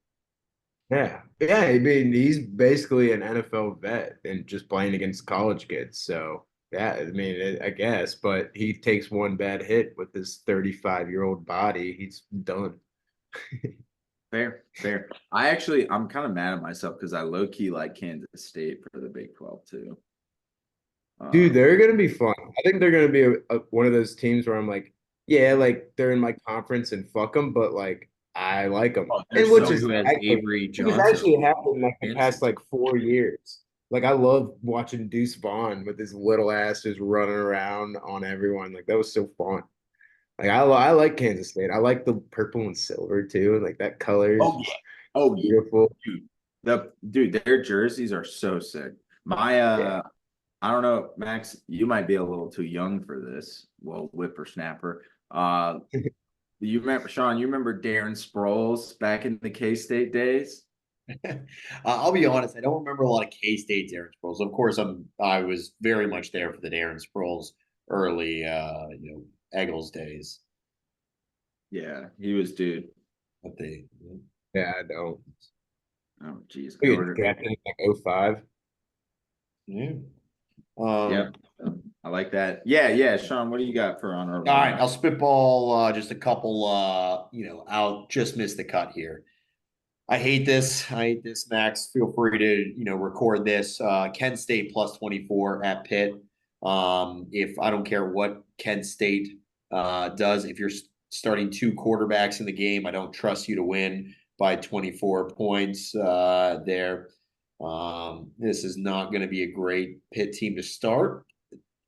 Yeah, yeah. I mean, he's basically an NFL vet and just playing against college kids. So yeah, I mean, I guess, but he takes one bad hit with his 35-year-old body, he's done. Fair, fair. I'm kind of mad at myself because I low key like Kansas State for the Big 12 too. Dude, Um, they're gonna be fun. I think they're gonna be one of those teams where I'm like, yeah, like they're in my conference and fuck them, but like I like them, oh, they're and so Who has Avery which has Johnson? actually happened like the Fantasy past like 4 years. Like I love watching Deuce Vaughn with his little ass just running around on everyone. Like that was so fun. Like I like Kansas State. I like the purple and silver too. Like that color is Oh yeah. just Oh yeah. beautiful. Dude, their jerseys are so sick. My Yeah. I don't know, Max, you might be a little too young for this. Well, whippersnapper. You remember Sean, you remember Darren Sproles back in the K-State days? I'll be honest, I don't remember a lot of K-State's Darren Sproles. Of course, I was very much there for the Darren Sproles early Eagles days. Yeah, he was dude. But they Yeah, I don't. Oh geez. We get drafted in like '05. yeah. Yep. I like that. Yeah, yeah. Sean, what do you got for honorable All right, I'll mention? spitball just a couple I'll just miss the cut here. I hate this. I hate this, Max. Feel free to, record this. Kent State plus 24 at Pitt. If I don't care what Kent State does, if you're starting two quarterbacks in the game, I don't trust you to win by 24 points there. This is not going to be a great Pitt team to start.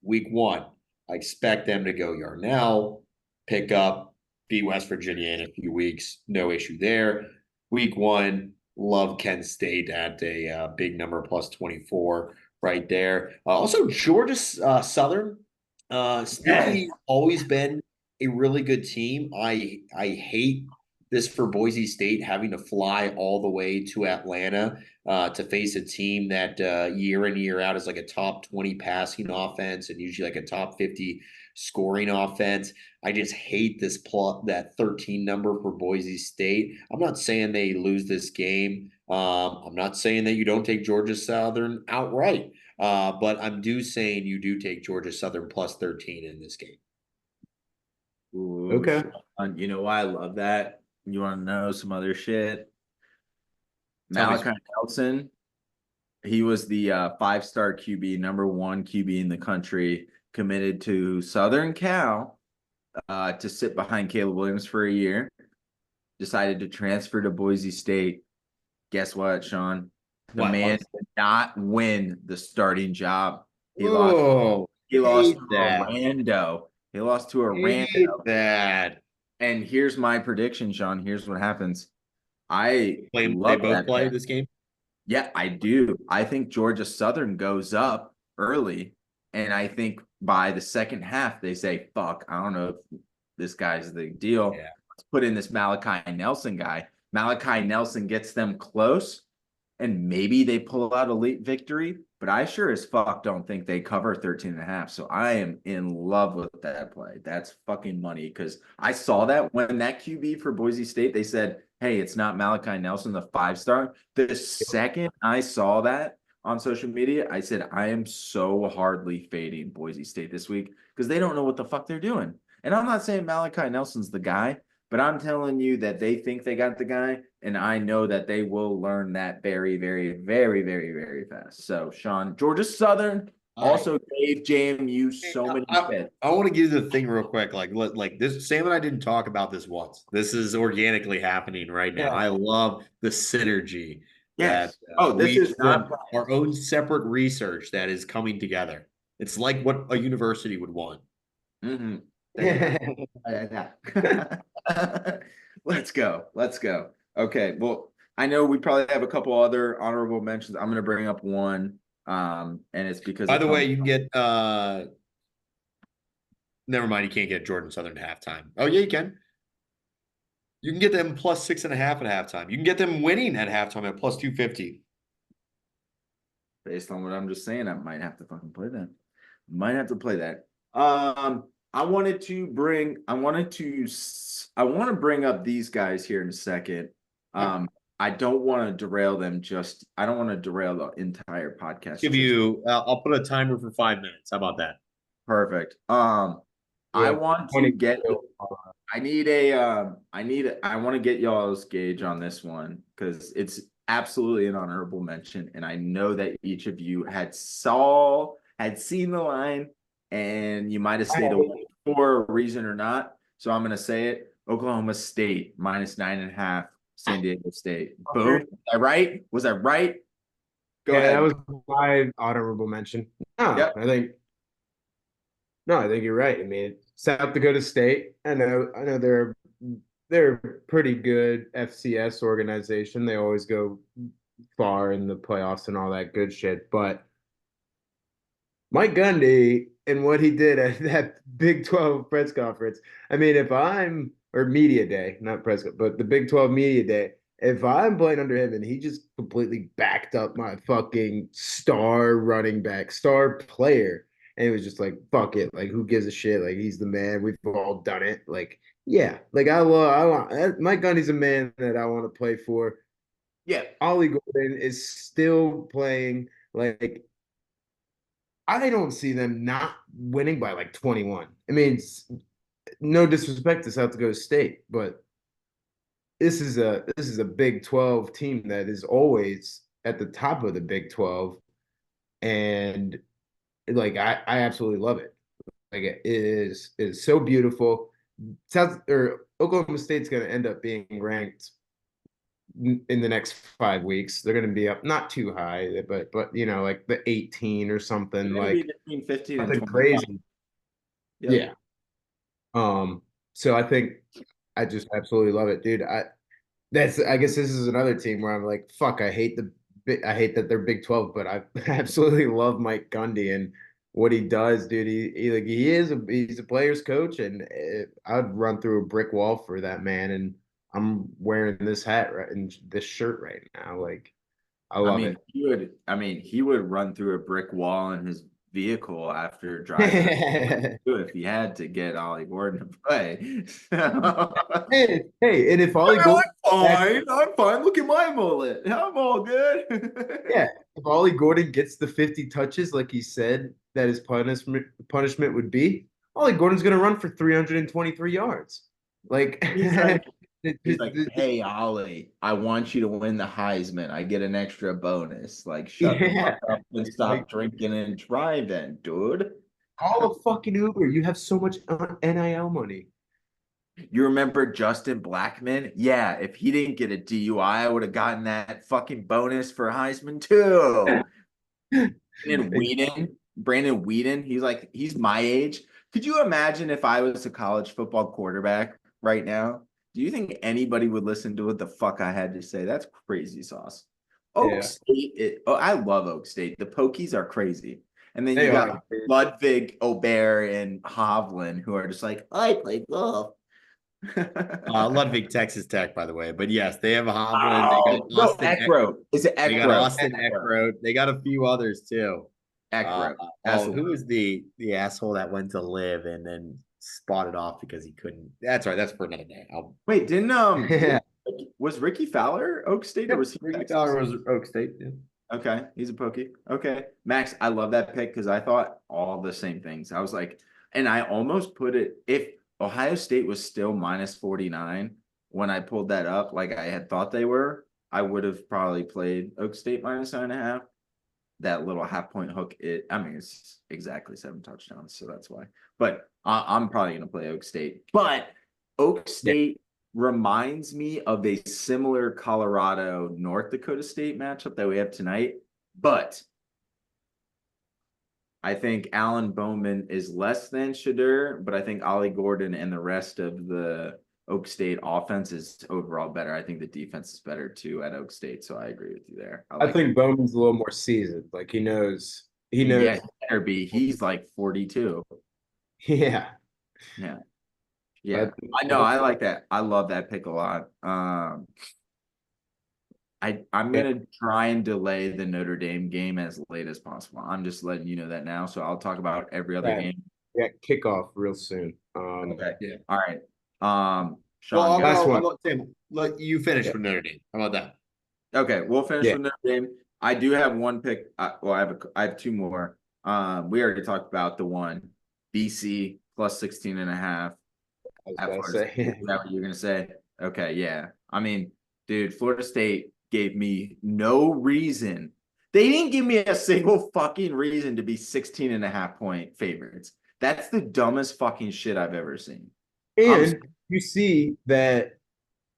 Week one, I expect them to go Yarnell, pick up, beat West Virginia in a few weeks. No issue there. Week one, love Kent State at a big number plus 24 right there. Also, Georgia Southern, sneaky, always been a really good team. I hate this for Boise State having to fly all the way to Atlanta to face a team that year in year out is like a top 20 passing offense and usually like a top 50 scoring offense. I just hate this plot that 13 number for Boise State. I'm not saying they lose this game. I'm not saying that you don't take Georgia Southern outright. But I'm saying you do take Georgia Southern plus 13 in this game. Ooh, Okay. Sean, you know why I love that? You want to know some other shit? Tell me. Malachi Nelson, he was the five-star QB, number one QB in the country, committed to Southern Cal to sit behind Caleb Williams for a year. Decided to transfer to Boise State. Guess what, Sean? The man did not win the starting job. He lost. Oh, He lost hate to a that. rando. He lost to a Hate rando. that. And here's my prediction, Sean. Here's what happens. I They love both that play pick. this game. Yeah, I do. I think Georgia Southern goes up early, and I think by the second half they say, "Fuck, I don't know if this guy's the deal. Yeah. Let's put in this Malachi Nelson guy." Malachi Nelson gets them close, and maybe they pull out a late victory, but I sure as fuck don't think they cover 13 and a half. So I am in love with that play. That's fucking money because I saw that when that QB for Boise State, they said, hey, it's not Malachi Nelson, the five-star. The second I saw that on social media, I said, I am so hardly fading Boise State this week because they don't know what the fuck they're doing. And I'm not saying Malachi Nelson's the guy, but I'm telling you that they think they got the guy, and I know that they will learn that very, very, very, very, very fast. So, Sean, Georgia Southern also gave JMU so many fits. I want to give you the thing real quick. Like this, Sam and I didn't talk about this once. This is organically happening right now. Yeah. I love the synergy Yes. that This is not our own separate research that is coming together. It's like what a university would want. Mm-hmm. Yeah. Let's go. Let's go. Okay. Well, I know we probably have a couple other honorable mentions. I'm going to bring up one. And it's because By the way, you can get never mind, you can't get Jordan Southern halftime. Oh yeah, you can. You can get them plus 6.5 at halftime. You can get them winning at halftime at plus 250. Based on what I'm just saying, I might have to fucking play that. Might have to play that. I want to bring up these guys here in a second. I don't want to derail them. I don't want to derail the entire podcast. Give you, I'll put a timer for 5 minutes. How about that? Perfect. Yeah, I want to 20 get. I want to get y'all's gauge on this one because it's absolutely an honorable mention, and I know that each of you had seen the line, and you might have stayed away for a reason or not. So I'm gonna say it: Oklahoma State minus 9.5, San Diego State. Boom. Was I right? Was I right? Go ahead. That was my honorable mention. No, Yep. I think you're right. I mean, South Dakota State. I know they're a pretty good FCS organization. They always go far in the playoffs and all that good shit. But Mike Gundy and what he did at that Big 12 press conference. I mean, or media day, not press, but the Big 12 media day. If I'm playing under him and he just completely backed up my fucking star running back, star player, and it was just like, fuck it. Like, who gives a shit? Like, he's the man. We've all done it. Like, yeah. Like, I want Mike Gundy's a man that I want to play for. Yeah. Ollie Gordon is still playing. Like, I don't see them not winning by like 21. I mean, no disrespect to South Dakota State, but this is a Big 12 team that is always at the top of the Big 12, and like I absolutely love it. Like it is so beautiful. Oklahoma State's going to end up being ranked in the next 5 weeks. They're going to be up not too high, but like the 18 or something, like between 15 and something 25. crazy. Yep. Yeah. So I think I just absolutely love it, dude. I guess this is another team where I'm like, fuck, I hate that they're Big 12, but I absolutely love Mike Gundy and what he does, dude. He's a player's coach, and I'd run through a brick wall for that man. And I'm wearing this hat and this shirt right now. Like, I love it. He would run through a brick wall in his vehicle after driving if he had to get Ollie Gordon to play. Hey, and if Ollie Gordon, I'm fine. Look at my mullet. I'm all good. yeah, if Ollie Gordon gets the 50 touches like he said that his punishment would be, Ollie Gordon's gonna run for 323 yards. Like he's like, hey Ollie, I want you to win the Heisman. I get an extra bonus. Like, shut the fuck up and stop drinking and driving, dude. Call a fucking Uber. You have so much NIL money. You remember Justin Blackman? Yeah, if he didn't get a DUI, I would have gotten that fucking bonus for Heisman too. Brandon Whedon, he's my age. Could you imagine if I was a college football quarterback right now? Do you think anybody would listen to what the fuck I had to say? That's crazy sauce. State, I love Oak State. The Pokies are crazy. And then you got Ludwig, Aubert, and Hovland, who are just like, I play golf. Ludwig, Texas Tech, by the way. But yes, they have Hovland. Eckroat. Is it Eckroat? They got Austin Eckroat. They got a few others too. Eckroat. Who was the asshole that went to live and then spotted off because he couldn't? That's right. That's for another day. Wait, didn't was Ricky Fowler Oak State or was he Ricky Fowler was Oak State? Yeah. Okay, he's a Pokey. Okay, Max, I love that pick because I thought all the same things. I was like, and I almost put it if Ohio State was still minus 49 when I pulled that up, like I had thought they were, I would have probably played Oak State minus 9.5. That little half-point hook, it's exactly 7 touchdowns, so that's why. But I'm probably going to play Oak State. But Oak State reminds me of a similar Colorado-North Dakota State matchup that we have tonight. But I think Alan Bowman is less than Shedeur, but I think Ollie Gordon and the rest of the Oak State offense is overall better. I think the defense is better too at Oak State, so I agree with you there. I think Bowman's a little more seasoned. Like he knows. Yeah, he better be. He's like 42. Yeah. Yeah. Yeah, I know. I like that. I love that pick a lot. I'm Yeah, gonna try and delay the Notre Dame game as late as possible. I'm just letting you know that now. So I'll talk about every other yeah, game. yeah, kickoff real soon. Okay. Yeah. All right. Well, Sean, go. Last one. I'll let Tim let you finish Yeah, with Notre Dame. How about that? Okay, we'll finish yeah. with Notre Dame. I do have one pick. Well, I have two more. We already talked about the one BC plus 16 and a half I was at about to Florida State. Is say. that what you're gonna say? Okay, yeah. I mean, dude, Florida State gave me no reason. They didn't give me a single fucking reason to be 16 and a half point favorites. That's the dumbest fucking shit I've ever seen. I'm And you see that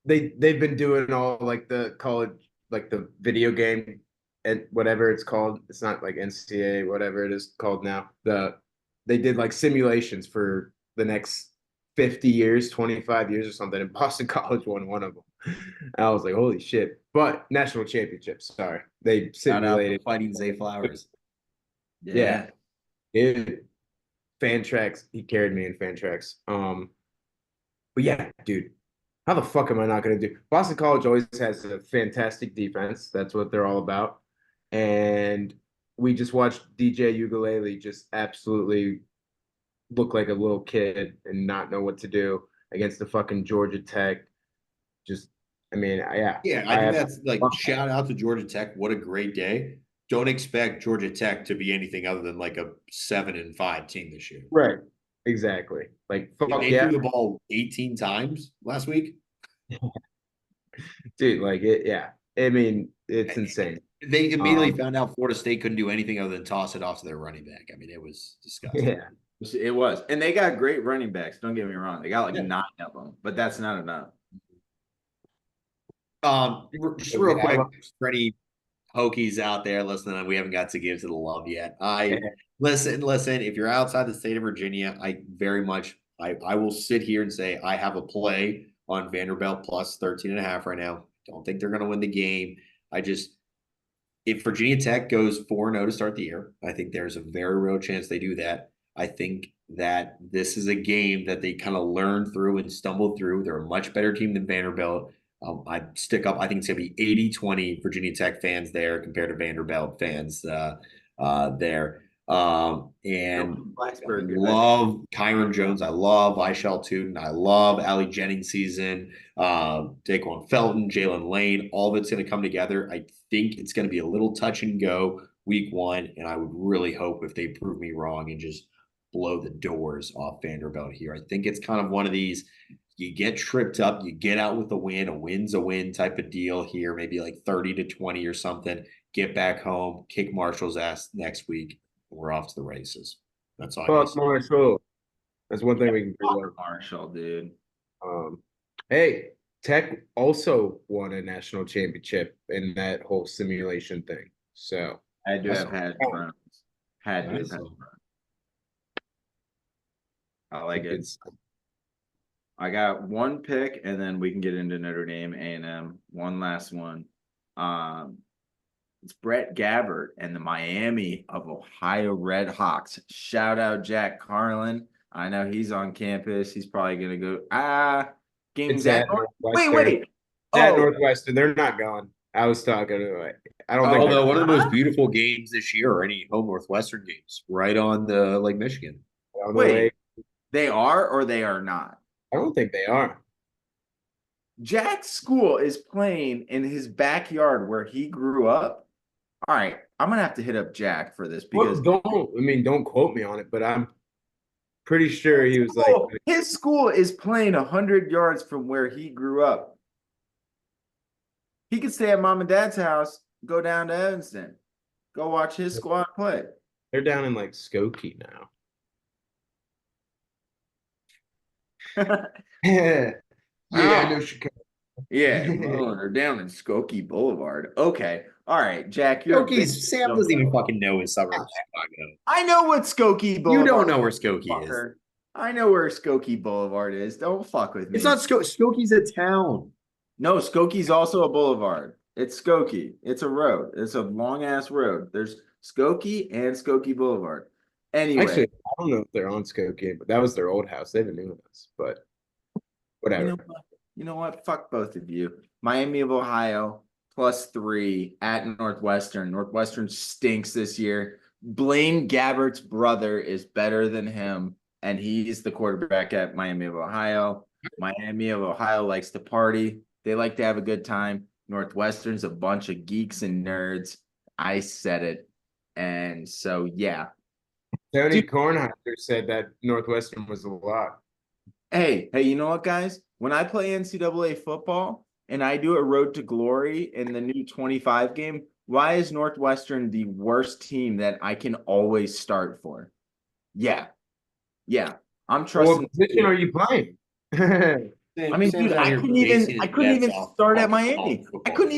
they've been doing all like the college, like the video game and whatever it's called. It's not like NCAA, whatever it is called now. They did like simulations for the next 50 years, 25 years or something, and Boston College won one of them. And I was like, holy shit. But national championships, sorry. They Shout out to simulated. Fighting Zay Flowers. Yeah. yeah. It fan tracks. He carried me in fan tracks. But yeah, dude, how the fuck am I not going to do? Boston College always has a fantastic defense. That's what they're all about. And we just watched DJ Ukulele just absolutely look like a little kid and not know what to do against the fucking Georgia Tech. Just, I mean, yeah, Yeah, I I think have that's like shout out to Georgia Tech. What a great day. Don't expect Georgia Tech to be anything other than like a 7-5 team this year. right, exactly. Like, fuck They yeah, threw the ball 18 times last week. dude. Like it, yeah. I mean, it's insane. They immediately Um, found out Florida State couldn't do anything other than toss it off to their running back. I mean, it was disgusting. yeah, It was. And they got great running backs. Don't get me wrong. They got like Yeah. 9 of them, but that's not enough. Just Yeah, real quick for any Hokies out there listening, we haven't got to give to the love yet. Listen. If you're outside the state of Virginia, I will sit here and say I have a play on Vanderbilt plus 13.5 right now. Don't think they're going to win the game. If Virginia Tech goes 4-0 to start the year, I think there's a very real chance they do that. I think that this is a game that they kind of learn through and stumble through. They're a much better team than Vanderbilt. I think it's going to be 80-20 Virginia Tech fans there compared to Vanderbilt fans there. And Blacksburg. love Kyron Jones. I love Ishel Tootin. I love Allie Jennings season. Daquan Felton, Jalen Lane. All of it's going to come together. I think it's going to be a little touch and go week one. And I would really hope if they prove me wrong and just blow the doors off Vanderbilt here. I think it's kind of one of these, you get tripped up, you get out with a win's a win type of deal here, maybe like 30-20 or something. Get back home, kick Marshall's ass next week. We're off to the races. That's all. fuck Marshall. That's one thing we can agree on. Marshall, dude. Hey, Tech also won a national championship in that whole simulation thing. So Had to have had Browns. Had to have had Awesome. Browns. I like it. it's I got one pick, and then we can get into Notre Dame, A&M. One last one. It's Brett Gabbert and the Miami of Ohio Redhawks. Shout out Jack Carlin. I know he's on campus. He's probably gonna go. Games at at Northwestern. wait. At Oh, Northwestern. They're not going. I was talking to like I don't think Although they're one of the most beautiful games this year are any home Northwestern games, right on the Lake Michigan. on the wait. way. They are or they are not. I don't think they are. Jack's school is playing in his backyard where he grew up. All right, I'm gonna have to hit up Jack for this because Don't quote me on it, but I'm pretty sure he was like his school is playing 100 yards from where he grew up. He could stay at mom and dad's house, go down to Evanston, go watch his squad play. they're down in like Skokie now. Yeah, I know Chicago. Yeah, well, they're down in Skokie Boulevard. Okay, all right, Jack. You're Sam doesn't even fucking know his suburb of Chicago. I know what Skokie Boulevard. You don't know where Skokie is. fucker. I know where Skokie Boulevard is. Don't fuck with me. It's not Skokie's a town. No, Skokie's also a boulevard. It's Skokie. It's a road. It's a long ass road. There's Skokie and Skokie Boulevard. Anyway, Actually, I don't know if they're on Skokie, but that was their old house. They have a new house, but Whatever. You know what? Fuck both of you. Miami of Ohio +3 at Northwestern. Northwestern stinks this year. Blaine Gabbert's brother is better than him, and he's the quarterback at Miami of Ohio. Miami of Ohio likes to party. They like to have a good time. Northwestern's a bunch of geeks and nerds. I said it. And so, yeah. Tony Dude. Kornheiser said that Northwestern was a lot. Hey, you know what, guys? When I play NCAA football and I do a road to glory in the new 25 game, why is Northwestern the worst team that I can always start for? Yeah. I'm trusting. What position are you playing? I mean, dude, I couldn't even start at Miami. I couldn't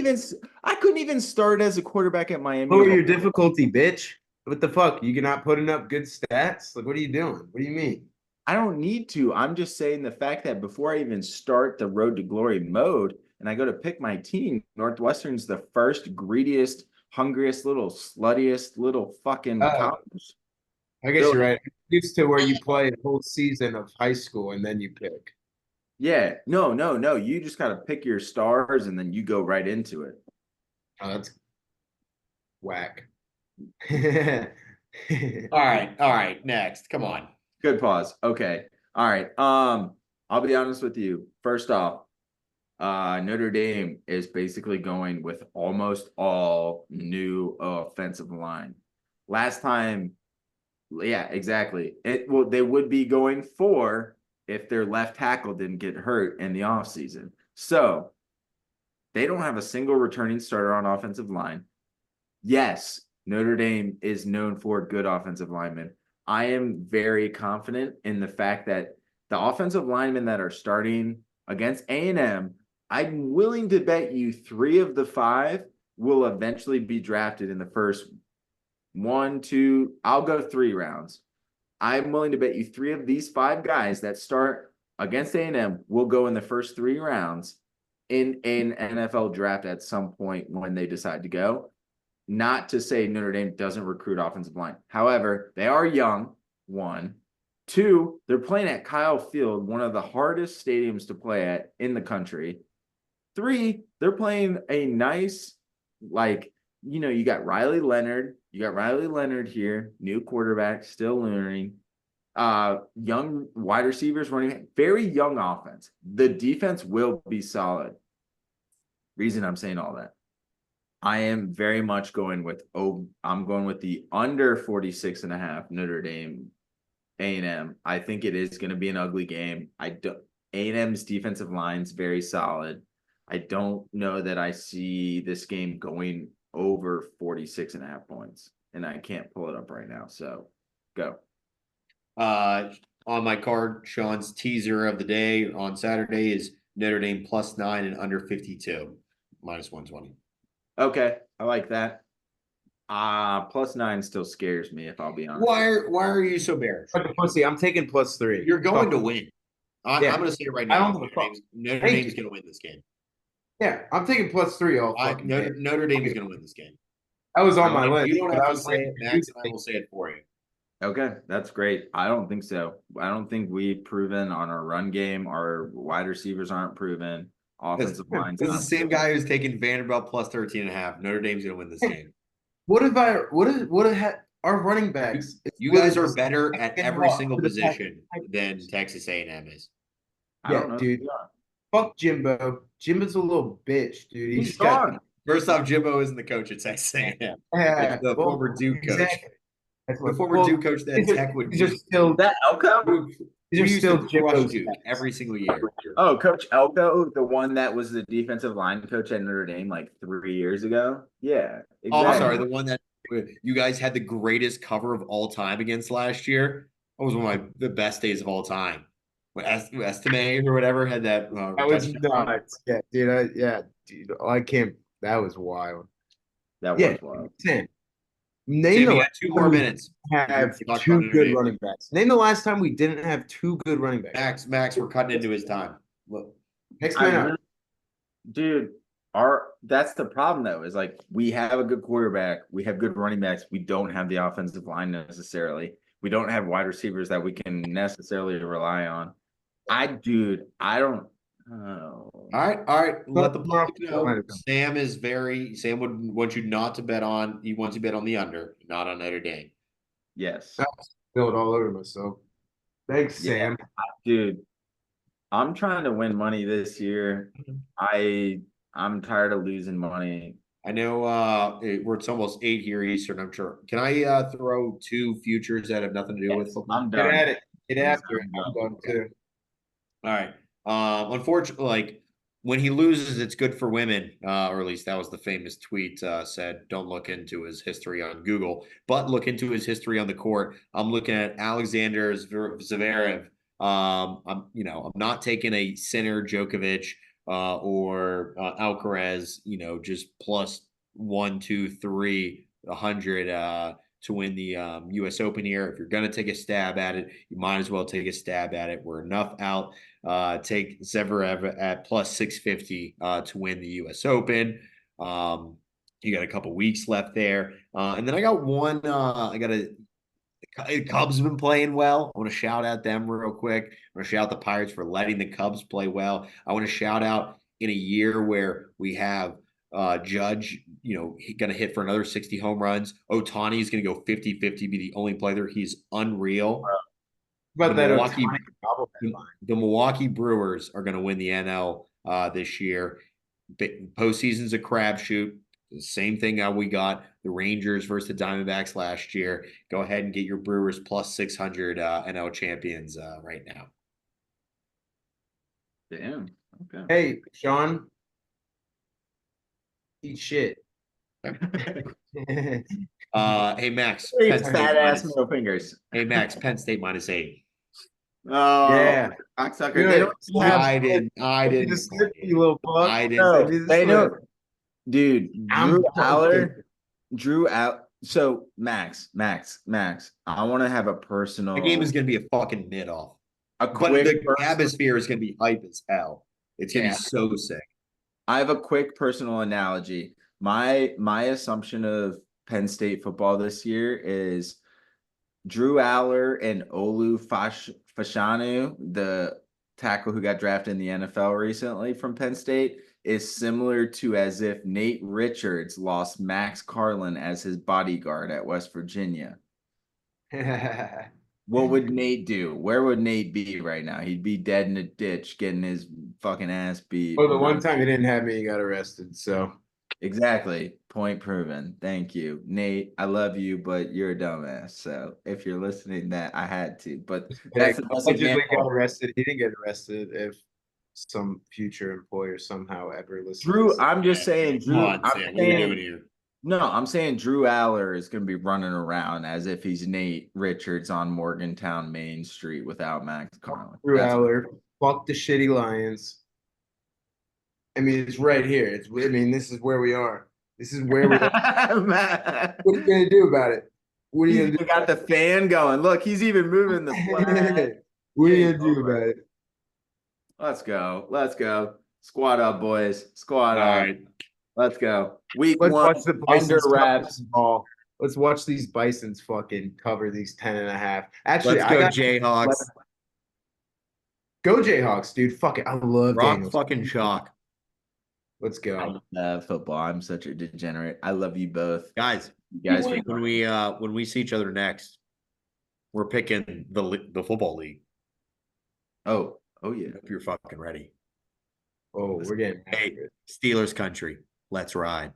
even start as a quarterback at Miami. Lower your difficulty, bitch. What the fuck? You not putting up good stats? Like, what are you doing? What do you mean? I don't need to. I'm just saying the fact that before I even start the road to glory mode and I go to pick my team, Northwestern's the first greediest, hungriest, little sluttiest little fucking college. I guess you're right. Used to where you play a whole season of high school and then you pick. Yeah, no. You just gotta pick your stars and then you go right into it. Oh, that's whack. All right. Next, come on. Good pause. Okay. All right. I'll be honest with you. First off, Notre Dame is basically going with almost all new offensive line. Last time, yeah, exactly. They would be going for if their left tackle didn't get hurt in the offseason. So they don't have a single returning starter on offensive line. Yes, Notre Dame is known for good offensive linemen. I am very confident in the fact that the offensive linemen that are starting against A&M, I'm willing to bet you 3 of the 5 will eventually be drafted in the first 1, 2, I'll go 3 rounds. I'm willing to bet you 3 of these 5 guys that start against A&M will go in the first 3 rounds in an NFL draft at some point when they decide to go. Not to say Notre Dame doesn't recruit offensive line. However, they are young, 1. 2, they're playing at Kyle Field, one of the hardest stadiums to play at in the country. 3, they're playing a nice, you got Riley Leonard. You got Riley Leonard here, new quarterback, still learning. Young wide receivers running, very young offense. The defense will be solid. Reason I'm saying all that. I am very much going with I'm going with the under 46.5 Notre Dame A&M. I think it is going to be an ugly game. A&M's defensive line's very solid. I don't know that I see this game going over 46.5 points, and I can't pull it up right now. So go. On my card, Sean's teaser of the day on Saturday is Notre Dame +9 and under 52, -120. Okay, I like that. +9 still scares me, if I'll be honest. Why are you so bearish? Pussy, I'm taking +3. You're going to win. I'm going to say it right now. Notre Dame's going to win this game. Yeah, I'm taking +3 all fucking Notre Dame is going to win this game. That was on my list. You don't have to say it, Max, and I will say it for you. Okay, that's great. I don't think so. I don't think we've proven on our run game. Our wide receivers aren't proven. Offensive lines. This is the same guy who's taking Vanderbilt +13.5. Notre Dame's going to win this game. What if our running backs? You guys are better at every single position than Texas A&M is. I don't know, dude. Fuck Jimbo. Jimbo's a little bitch, dude. He's gone. First off, Jimbo isn't the coach at Texas A&M. The former Duke coach. Exactly. The former Duke coach that Tech would do. Still that Elko? These are still Jimbo's Duke every single year. Oh, Coach Elko, the one that was the defensive line coach at Notre Dame like 3 years ago. Yeah. Exactly. Oh, I'm sorry, the one that you guys had the greatest cover of all time against last year. That was one of the best days of all time. Estime or whatever had that. That was nuts. Yeah, dude. I can't. That was wild. That was wild. Name we got 2 more minutes. Have 2 good running backs. Name the last time we didn't have 2 good running backs. Max, we're cutting into his time. Look, next man up. Dude, that's the problem though. Is like we have a good quarterback, we have good running backs. We don't have the offensive line necessarily. We don't have wide receivers that we can necessarily rely on. Oh. All right, all right. Let the Tomorrow- public know. Sam would want you not to bet on. He wants you to bet on the under, not on Notre Dame. Yes. I spilled all over myself. Thanks, Yeah. Sam. Dude, I'm trying to win money this year. I'm tired of losing money. I know it's almost 8 here Eastern, I'm sure. Can I throw 2 futures that have nothing to do with Yes, football? I'm Get done. at it. Get I'm after it. done. I'm done too. All right. Unfortunately, like when he loses, it's good for women, or at least that was the famous tweet said. Don't look into his history on Google, but look into his history on the court. I'm looking at Alexander Zverev. I'm not taking a Sinner Djokovic or Alcaraz. Just plus 1, 2, 3, 100 to win the U.S. Open here. If you're going to take a stab at it, you might as well take a stab at it. We're enough out. Take Zverev at plus 650 to win the U.S. Open. You got a couple weeks left there. And then I got one. Cubs have been playing well. I want to shout out them real quick. I want to shout out the Pirates for letting the Cubs play well. I want to shout out in a year where we have Judge, going to hit for another 60 home runs. Ohtani is going to go 50-50, be the only player. He's unreal. About that The Milwaukee Brewers are going to win the NL this year. Postseason's a crapshoot. The same thing we got the Rangers versus the Diamondbacks last year. Go ahead and get your Brewers plus 600 NL champions right now. Damn. Okay. Hey, Sean. Eat shit. Hey, Max. Fat ass middle fingers. Hey, Max. Penn State -8. Oh, Yeah. cocksucker. Good. They don't have. I didn't. Just slip, you little fuck. I didn't. No, Just they slip. don't. Dude, I'm Drew out. So Max, I want to have a personal. The game is going to be a fucking mid-off. a But quick. the personal- atmosphere is going to be hype as hell. It's going to Yeah. be so sick. I have a quick personal analogy. My assumption of Penn State football this year is Drew Aller and Olu Fashanu, the tackle who got drafted in the NFL recently from Penn State, is similar to as if Nate Richards lost Max Carlin as his bodyguard at West Virginia. What would Nate do? Where would Nate be right now? He'd be dead in a ditch getting his fucking ass beat. Well, the one time he didn't have me, he got arrested. So Exactly. Point proven. Thank you. Nate, I love you, but you're a dumbass. So if you're listening, that I had to. But that's the best allegedly got example. arrested. He didn't get arrested if some future employer somehow ever listens. Drew, I'm just saying, Drew. Come on, I'm Sam. What are you saying- doing here? No, I'm saying Drew Aller is going to be running around as if he's Nate Richards on Morgantown Main Street without Max Carlin. Drew That's- Aller, fuck the shitty Lions. I mean, it's right here. This is where we are. This is where we are. Matt. What are you gonna do about it? What are you He's gonna do? got the fan going. Look, he's even moving the flag. What are you gonna do about it? Let's go. Let's go. Squad up, boys. Squad All up. right. Let's go. Week Let's one, watch the Bisons under cover wraps. this ball. Let's watch these Bisons fucking cover these 10.5. Actually, Let's I go, got Jayhawks. go Jayhawks, dude. Fuck it. I love Rock Daniels. fucking chalk. Let's I go. love football. I'm such a degenerate. I love you both. Guys, You guys are when we see each other next, we're picking the football league. oh yeah. Hope you're fucking ready. Oh, we're getting Hey, Steelers country. Let's ride.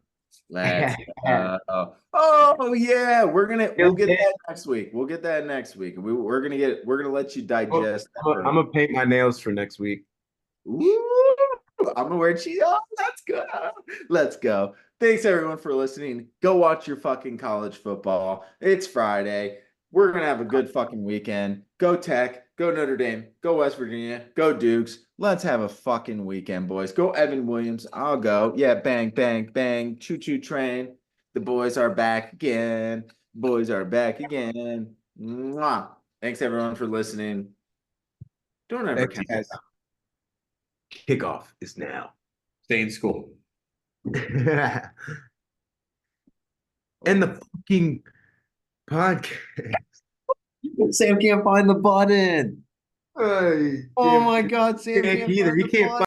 Let's oh yeah. We'll get that next week. We'll get that next week. We're gonna let you digest that. I'm gonna paint my nails for next week. Ooh, I'm gonna wear cheese. Oh, let's go. Let's go. Thanks everyone for listening. Go watch your fucking college football. It's Friday. We're gonna have a good fucking weekend. Go Tech. Go Notre Dame. Go West Virginia. Go Dukes. Let's have a fucking weekend, boys. Go Evan Williams. I'll go. Yeah, bang, bang, bang. Choo choo train. The boys are back again. Boys are back again. Mwah. Thanks everyone for listening. Don't ever Thanks, count guys. us out. Kickoff is now. Stay in school. And the fucking podcast. Sam can't find the button. Hey, Oh dude, my God, Sam can't can't either. find He the can't button.